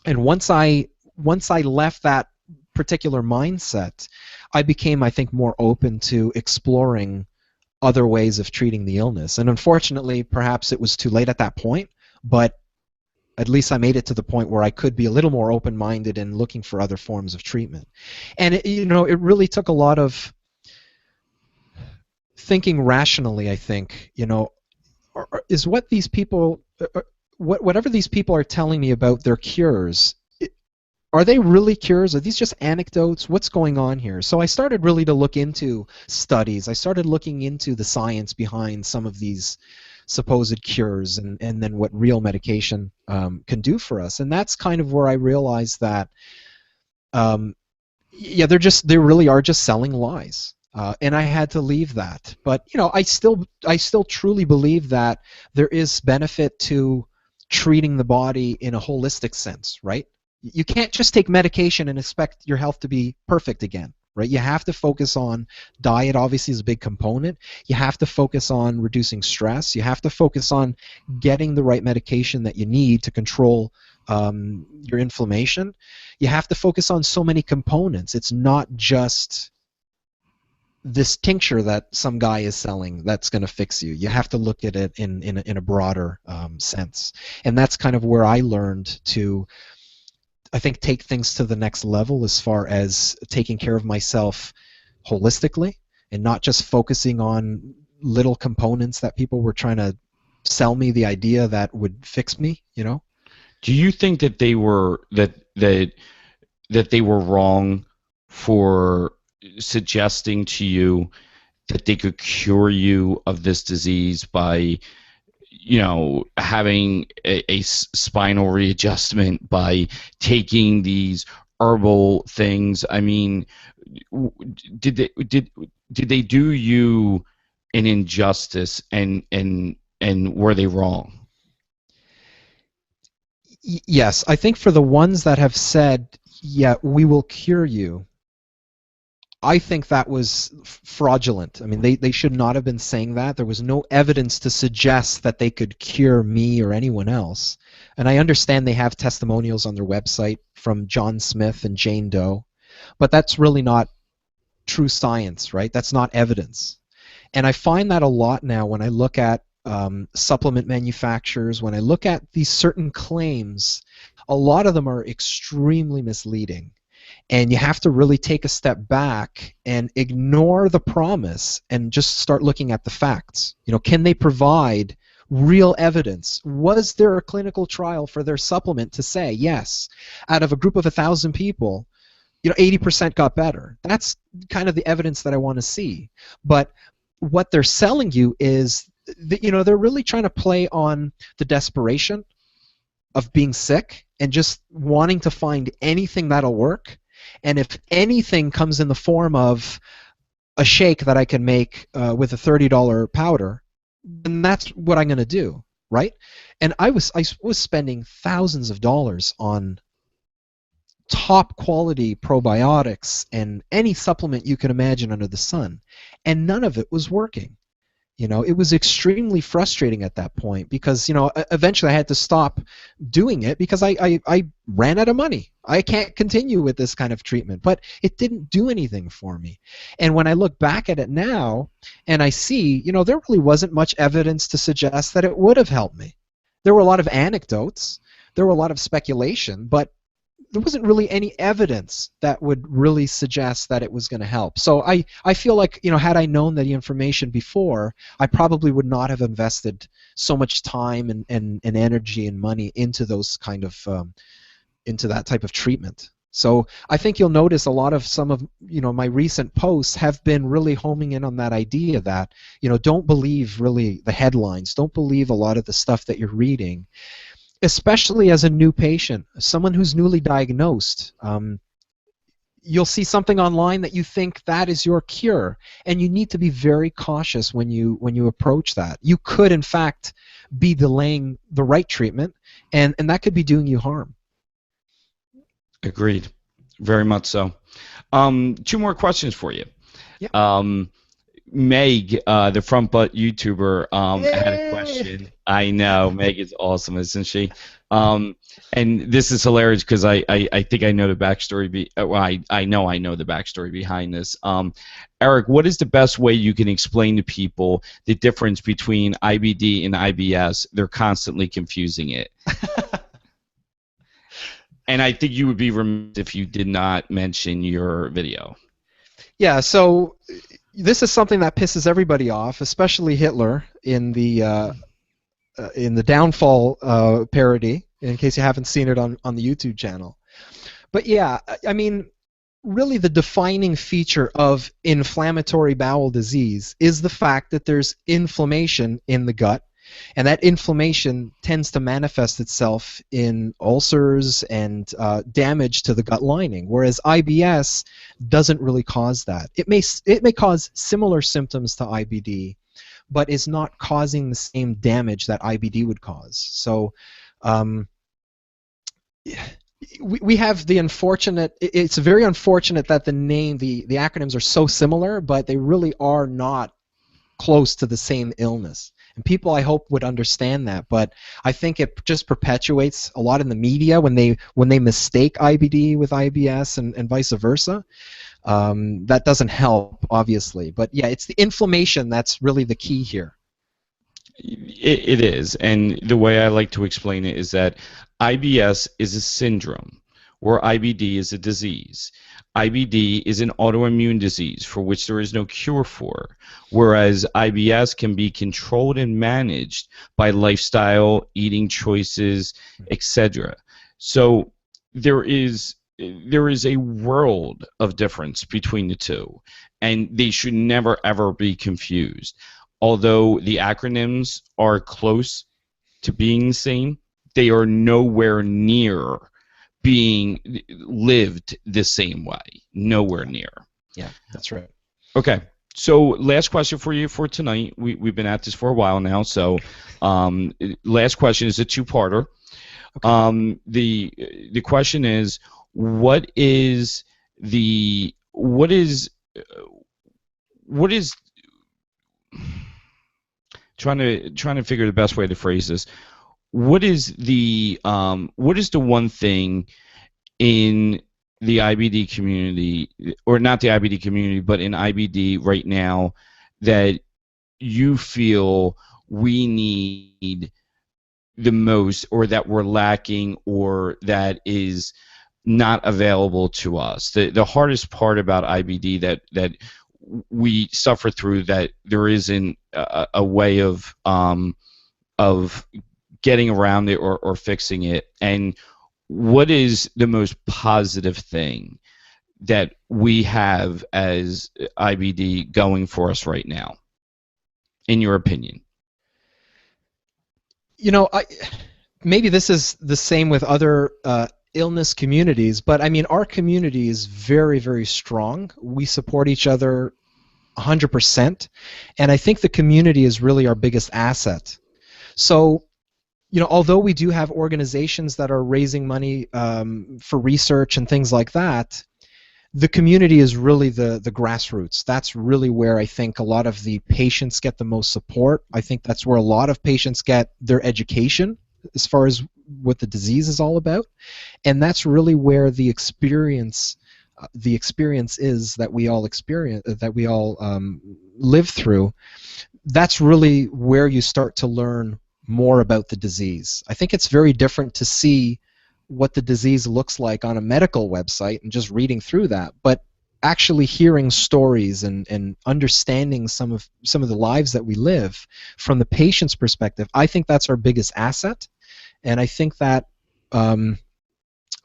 And once I left that particular mindset, I became, I think, more open to exploring other ways of treating the illness. And unfortunately, perhaps it was too late at that point, but at least I made it to the point where I could be a little more open-minded and looking for other forms of treatment. And it really took a lot of thinking rationally, I think. Is what these people, whatever these people are telling me about their cures, are they really cures? Are these just anecdotes? What's going on here? So I started really to look into studies. I started looking into the science behind some of these supposed cures, and then what real medication can do for us. And that's kind of where I realized that, yeah, they really are just selling lies. And I had to leave that. But I still truly believe that there is benefit to treating the body in a holistic sense, right? You can't just take medication and expect your health to be perfect again, right? You have to focus on diet. Obviously, is a big component. You have to focus on reducing stress. You have to focus on getting the right medication that you need to control your inflammation. You have to focus on so many components. It's not just this tincture that some guy is selling that's going to fix you. You have to look at it in a broader sense. And that's kind of where I learned to, I think, take things to the next level as far as taking care of myself holistically and not just focusing on little components that people were trying to sell me the idea that would fix me, Do you think that they were that they were wrong for suggesting to you that they could cure you of this disease by having a spinal readjustment, by taking these herbal things? I mean, did they do you an injustice, and were they wrong? Yes, I think for the ones that have said, yeah, we will cure you, I think that was fraudulent. I mean, they should not have been saying that. There was no evidence to suggest that they could cure me or anyone else. And I understand they have testimonials on their website from John Smith and Jane Doe, but that's really not true science, right? That's not evidence. And I find that a lot now when I look at supplement manufacturers, when I look at these certain claims, a lot of them are extremely misleading. And you have to really take a step back and ignore the promise and just start looking at the facts. Can they provide real evidence? Was there a clinical trial for their supplement to say, yes, out of a group of 1,000 people, 80% got better? That's kind of the evidence that I want to see. But what they're selling you is, they're really trying to play on the desperation of being sick and just wanting to find anything that'll work. And if anything comes in the form of a shake that I can make with a $30 powder, then that's what I'm going to do, right? And I was spending thousands of dollars on top quality probiotics and any supplement you can imagine under the sun, and none of it was working. It was extremely frustrating at that point because, eventually I had to stop doing it because I ran out of money. I can't continue with this kind of treatment, but it didn't do anything for me. And when I look back at it now and I see, there really wasn't much evidence to suggest that it would have helped me. There were a lot of anecdotes, there were a lot of speculation, but there wasn't really any evidence that would really suggest that it was going to help. So I feel like, had I known the information before, I probably would not have invested so much time and energy and money into those kind of into that type of treatment. So I think you'll notice a lot of some of my recent posts have been really homing in on that idea that don't believe really the headlines, don't believe a lot of the stuff that you're reading. Especially as a new patient, someone who's newly diagnosed, you'll see something online that you think that is your cure, and you need to be very cautious when you approach that. You could, in fact, be delaying the right treatment, and that could be doing you harm. Agreed. Very much so. 2 more questions for you. Yeah. Meg, the front butt YouTuber, had a question. I know, Meg is awesome, isn't she? And this is hilarious because I think I know the backstory. I know the backstory behind this. Eric, what is the best way you can explain to people the difference between IBD and IBS? They're constantly confusing it. And I think you would be remiss if you did not mention your video. Yeah, so this is something that pisses everybody off, especially Hitler in the Downfall parody, in case you haven't seen it on the YouTube channel. But yeah, I mean, really the defining feature of inflammatory bowel disease is the fact that there's inflammation in the gut, and that inflammation tends to manifest itself in ulcers and damage to the gut lining, whereas IBS doesn't really cause that. It may cause similar symptoms to IBD, but is not causing the same damage that IBD would cause. So um, we have the unfortunate, it's very unfortunate that the acronyms are so similar, but they really are not close to the same illness. And people, I hope, would understand that, but I think it just perpetuates a lot in the media when they mistake IBD with IBS and vice versa. That doesn't help, obviously. But yeah, it's the inflammation that's really the key here. It is, and the way I like to explain it is that IBS is a syndrome, where IBD is a disease. IBD is an autoimmune disease for which there is no cure for, whereas IBS can be controlled and managed by lifestyle, eating choices, etc. So there is a world of difference between the two, and they should never ever be confused. Although the acronyms are close to being the same, they are nowhere near being lived the same way. Nowhere near. Yeah, that's right. Okay. So last question for you for tonight. We've been at this for a while now. So last question is a two-parter. Okay. The question is, what is trying to figure the best way to phrase this. What is the one thing in the IBD community, or not the IBD community, but in IBD right now, that you feel we need the most, or that we're lacking, or that is not available to us? The hardest part about IBD that we suffer through, that there isn't a way of getting around it or fixing it. And what is the most positive thing that we have as IBD going for us right now, in your opinion? You know, maybe this is the same with other illness communities, but I mean, our community is very, very strong. We support each other 100%, and I think the community is really our biggest asset. So, you know, although we do have organizations that are raising money for research and things like that, the community is really the grassroots. That's really where I think a lot of the patients get the most support. I think that's where a lot of patients get their education as far as what the disease is all about, and that's really where the experience is that we all experience, that we all live through. That's really where you start to learn more about the disease. I think it's very different to see what the disease looks like on a medical website and just reading through that, but actually hearing stories and understanding some of the lives that we live from the patient's perspective, I think that's our biggest asset. And I think that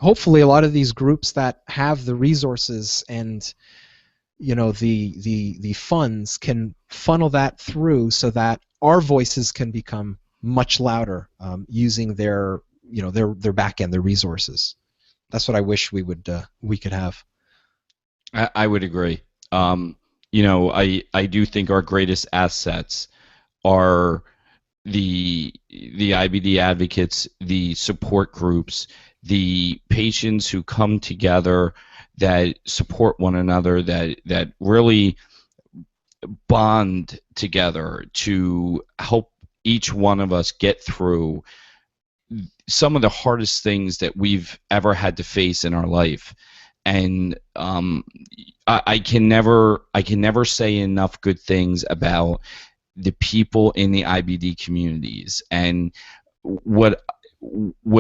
hopefully a lot of these groups that have the resources and, you know, the funds can funnel that through so that our voices can become much louder, using their back end, their resources. That's what I wish we could have. I would agree. You know, I do think our greatest assets are the IBD advocates, the support groups, the patients who come together, that support one another, that really bond together to help each one of us get through some of the hardest things that we've ever had to face in our life. And I can never say enough good things about the people in the IBD communities. And what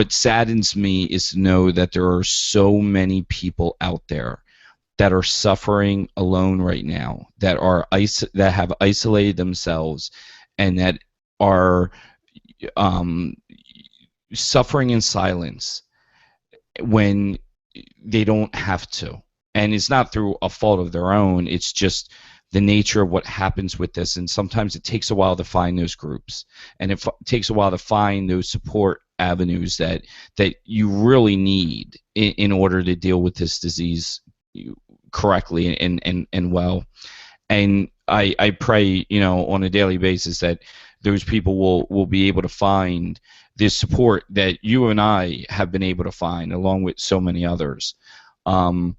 saddens me is to know that there are so many people out there that are suffering alone right now, that have isolated themselves, and that are suffering in silence, when they don't have to. And it's not through a fault of their own. It's just the nature of what happens with this. And sometimes it takes a while to find those groups, and it takes a while to find those support avenues that you really need in order to deal with this disease correctly and well. And I pray, on a daily basis that those people will be able to find this support that you and I have been able to find, along with so many others. I'm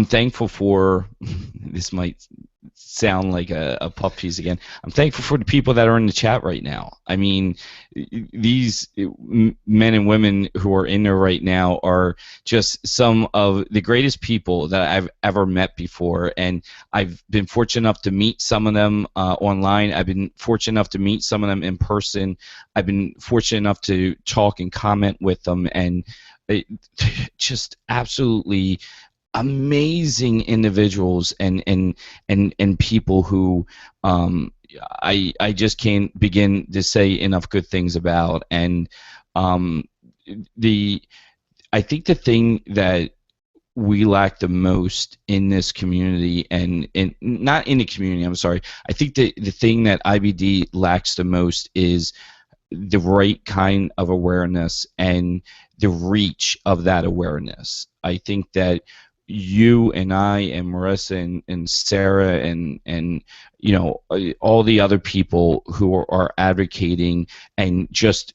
thankful for, this might sound like a puff piece again, I'm thankful for the people that are in the chat right now. I mean, these men and women who are in there right now are just some of the greatest people that I've ever met before, and I've been fortunate enough to meet some of them online. I've been fortunate enough to meet some of them in person. I've been fortunate enough to talk and comment with them, and just absolutely amazing individuals and people who I just can't begin to say enough good things about. And I think the thing that we lack the most in this community, and not in the community, I'm sorry, I think the thing that IBD lacks the most is the right kind of awareness and the reach of that awareness. I think that you and I and Marissa and Sarah and all the other people who are advocating and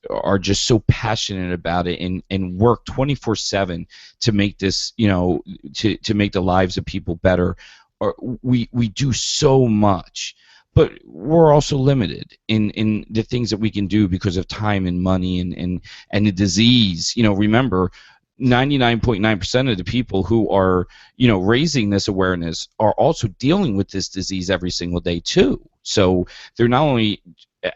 are just so passionate about it and work 24/7 to make this, to make the lives of people better. We do so much, but we're also limited in the things that we can do because of time and money and the disease. Remember, 99.9% of the people who are, raising this awareness are also dealing with this disease every single day too. So they're not only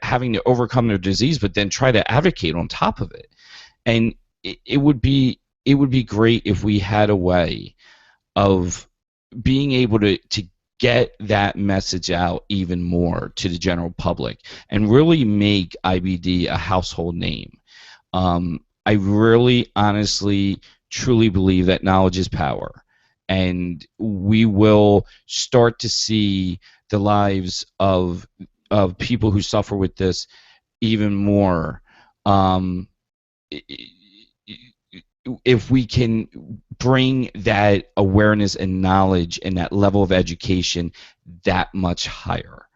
having to overcome their disease, but then try to advocate on top of it. And it would be great if we had a way of being able to get that message out even more to the general public and really make IBD a household name. I really, honestly, truly believe that knowledge is power, and we will start to see the lives of people who suffer with this even more if we can bring that awareness and knowledge and that level of education that much higher.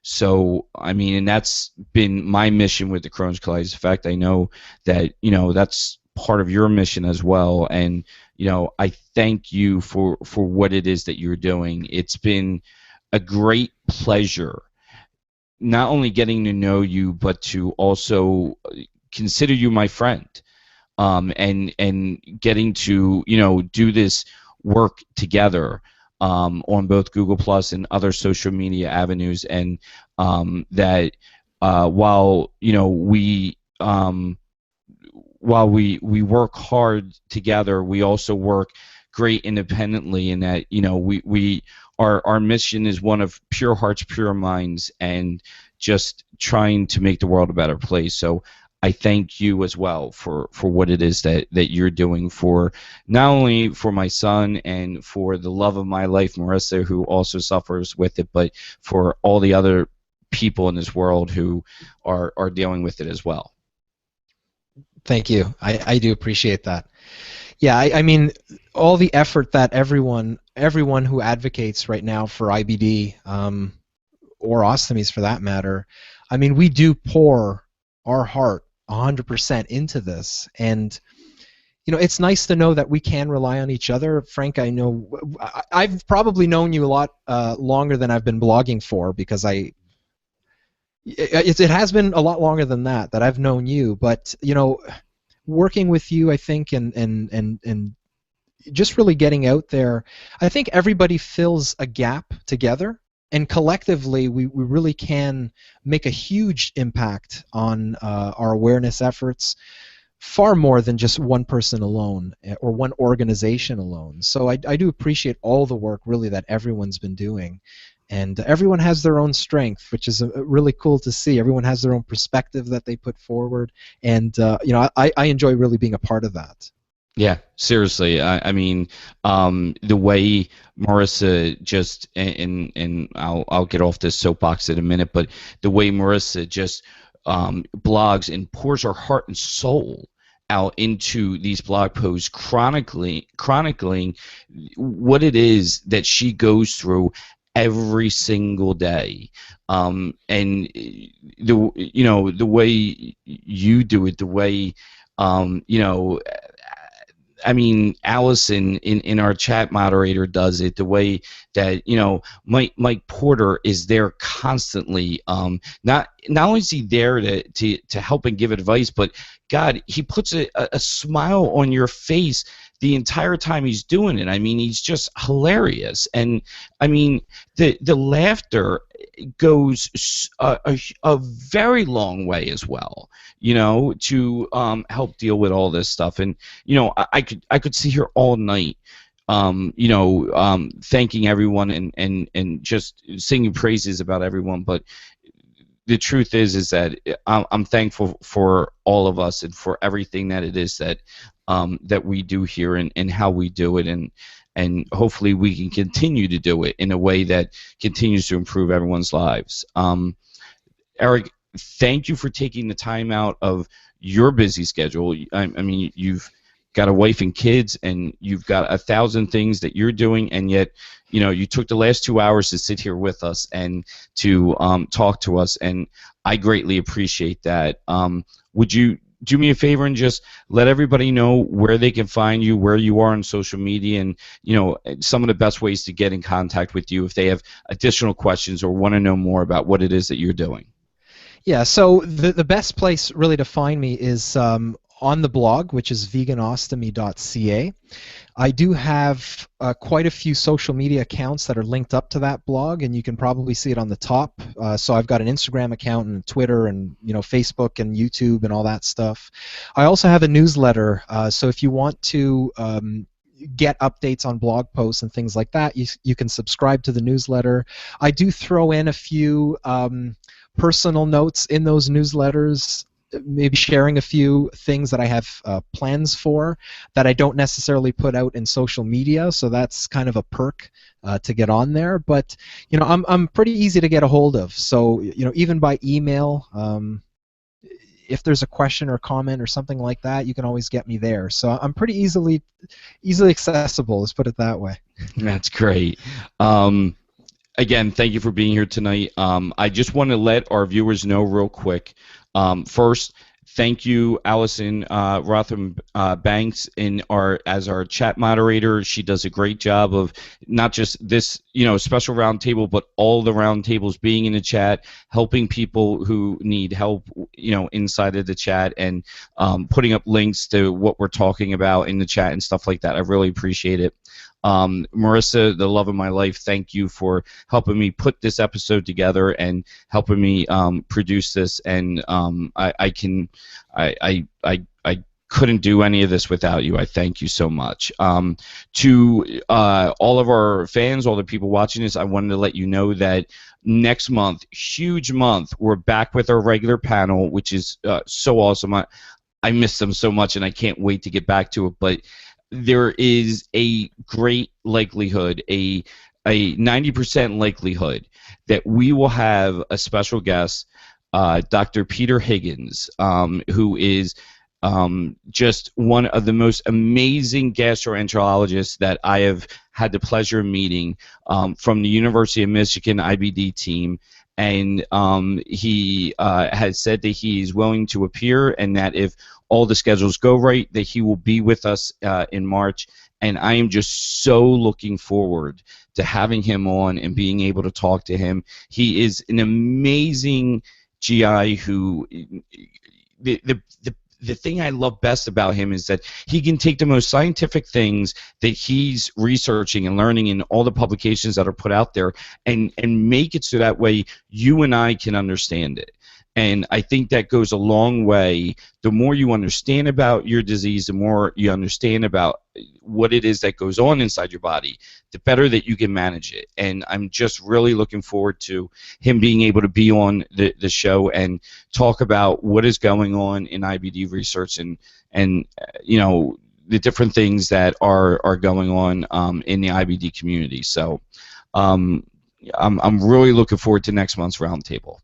So, I mean, and that's been my mission with the Crohn's Colitis Effect. I know that, that's part of your mission as well. And, I thank you for what it is that you're doing. It's been a great pleasure not only getting to know you, but to also consider you my friend, and getting to, do this work together. On both Google Plus and other social media avenues, and that while we work hard together, we also work great independently. And that our mission is one of pure hearts, pure minds, and just trying to make the world a better place. So I thank you as well for what it is that you're doing, for not only for my son and for the love of my life, Marissa, who also suffers with it, but for all the other people in this world who are dealing with it as well. Thank you. I do appreciate that. Yeah, I mean, all the effort that everyone who advocates right now for IBD, or ostomies for that matter, I mean, we do pour our heart 100% into this, and it's nice to know that we can rely on each other. Frank, I know I've probably known you a lot longer than I've been blogging for, because it has been a lot longer than that I've known you. But working with you, I think, and just really getting out there, I think everybody fills a gap together. And collectively, we really can make a huge impact on our awareness efforts, far more than just one person alone or one organization alone. So I do appreciate all the work, really, that everyone's been doing. And everyone has their own strength, which is really cool to see. Everyone has their own perspective that they put forward. And I enjoy really being a part of that. Yeah, seriously. I mean, the way Marissa just and I'll get off this soapbox in a minute, but the way Marissa just blogs and pours her heart and soul out into these blog posts, chronicling what it is that she goes through every single day, and the way you do it, the way you know. I mean, Allison in our chat moderator does it the way that Mike Porter is there constantly. Not only is he there to help and give advice, but God, he puts a smile on your face the entire time he's doing it. I mean, he's just hilarious, and I mean the laughter goes a very long way as well, to help deal with all this stuff. And I could sit here all night, thanking everyone and just singing praises about everyone. But the truth is that I'm thankful for all of us and for everything that it is that we do here and how we do it, and hopefully we can continue to do it in a way that continues to improve everyone's lives. Eric, thank you for taking the time out of your busy schedule. I mean, you've got a wife and kids, and you've got 1,000 things that you're doing, and yet, you took the last 2 hours to sit here with us and to talk to us, and I greatly appreciate that. Would you do me a favor and just let everybody know where they can find you, where you are on social media, and some of the best ways to get in contact with you if they have additional questions or want to know more about what it is that you're doing? Yeah, so the best place really to find me is on the blog, which is VeganOstomy.ca. I do have quite a few social media accounts that are linked up to that blog, and you can probably see it on the top. So I've got an Instagram account and Twitter and Facebook and YouTube and all that stuff. I also have a newsletter, so if you want to get updates on blog posts and things like that, you can subscribe to the newsletter. I do throw in a few personal notes in those newsletters, maybe sharing a few things that I have plans for that I don't necessarily put out in social media, so that's kind of a perk to get on there. But I'm pretty easy to get a hold of, so even by email, if there's a question or comment or something like that, you can always get me there. So I'm pretty easily accessible, let's put it that way. That's great. Again, thank you for being here tonight. I just want to let our viewers know real quick. First, thank you, Allison Rotham Banks, as our chat moderator. She does a great job of not just this special roundtable, but all the roundtables being in the chat, helping people who need help inside of the chat, and putting up links to what we're talking about in the chat and stuff like that. I really appreciate it. Marissa, the love of my life, thank you for helping me put this episode together and helping me produce this. And I couldn't do any of this without you. I thank you so much. To all of our fans, all the people watching this, I wanted to let you know that next month, huge month, we're back with our regular panel, which is so awesome. I miss them so much, and I can't wait to get back to it. But there is a great likelihood, a 90% likelihood, that we will have a special guest, Dr. Peter Higgins, who is just one of the most amazing gastroenterologists that I have had the pleasure of meeting, from the University of Michigan IBD team. And he has said that he is willing to appear, and that if all the schedules go right, that he will be with us in March. And I am just so looking forward to having him on and being able to talk to him. He is an amazing GI who the thing I love best about him is that he can take the most scientific things that he's researching and learning in all the publications that are put out there, and make it so that way you and I can understand it. And I think that goes a long way. The more you understand about your disease, the more you understand about what it is that goes on inside your body, the better that you can manage it. And I'm just really looking forward to him being able to be on the show and talk about what is going on in IBD research and the different things that are going on in the IBD community. So I'm really looking forward to next month's roundtable.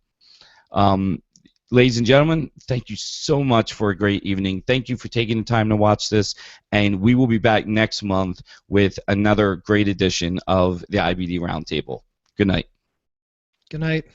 Ladies and gentlemen, thank you so much for a great evening. Thank you for taking the time to watch this, and we will be back next month with another great edition of the IBD Roundtable. Good night. Good night.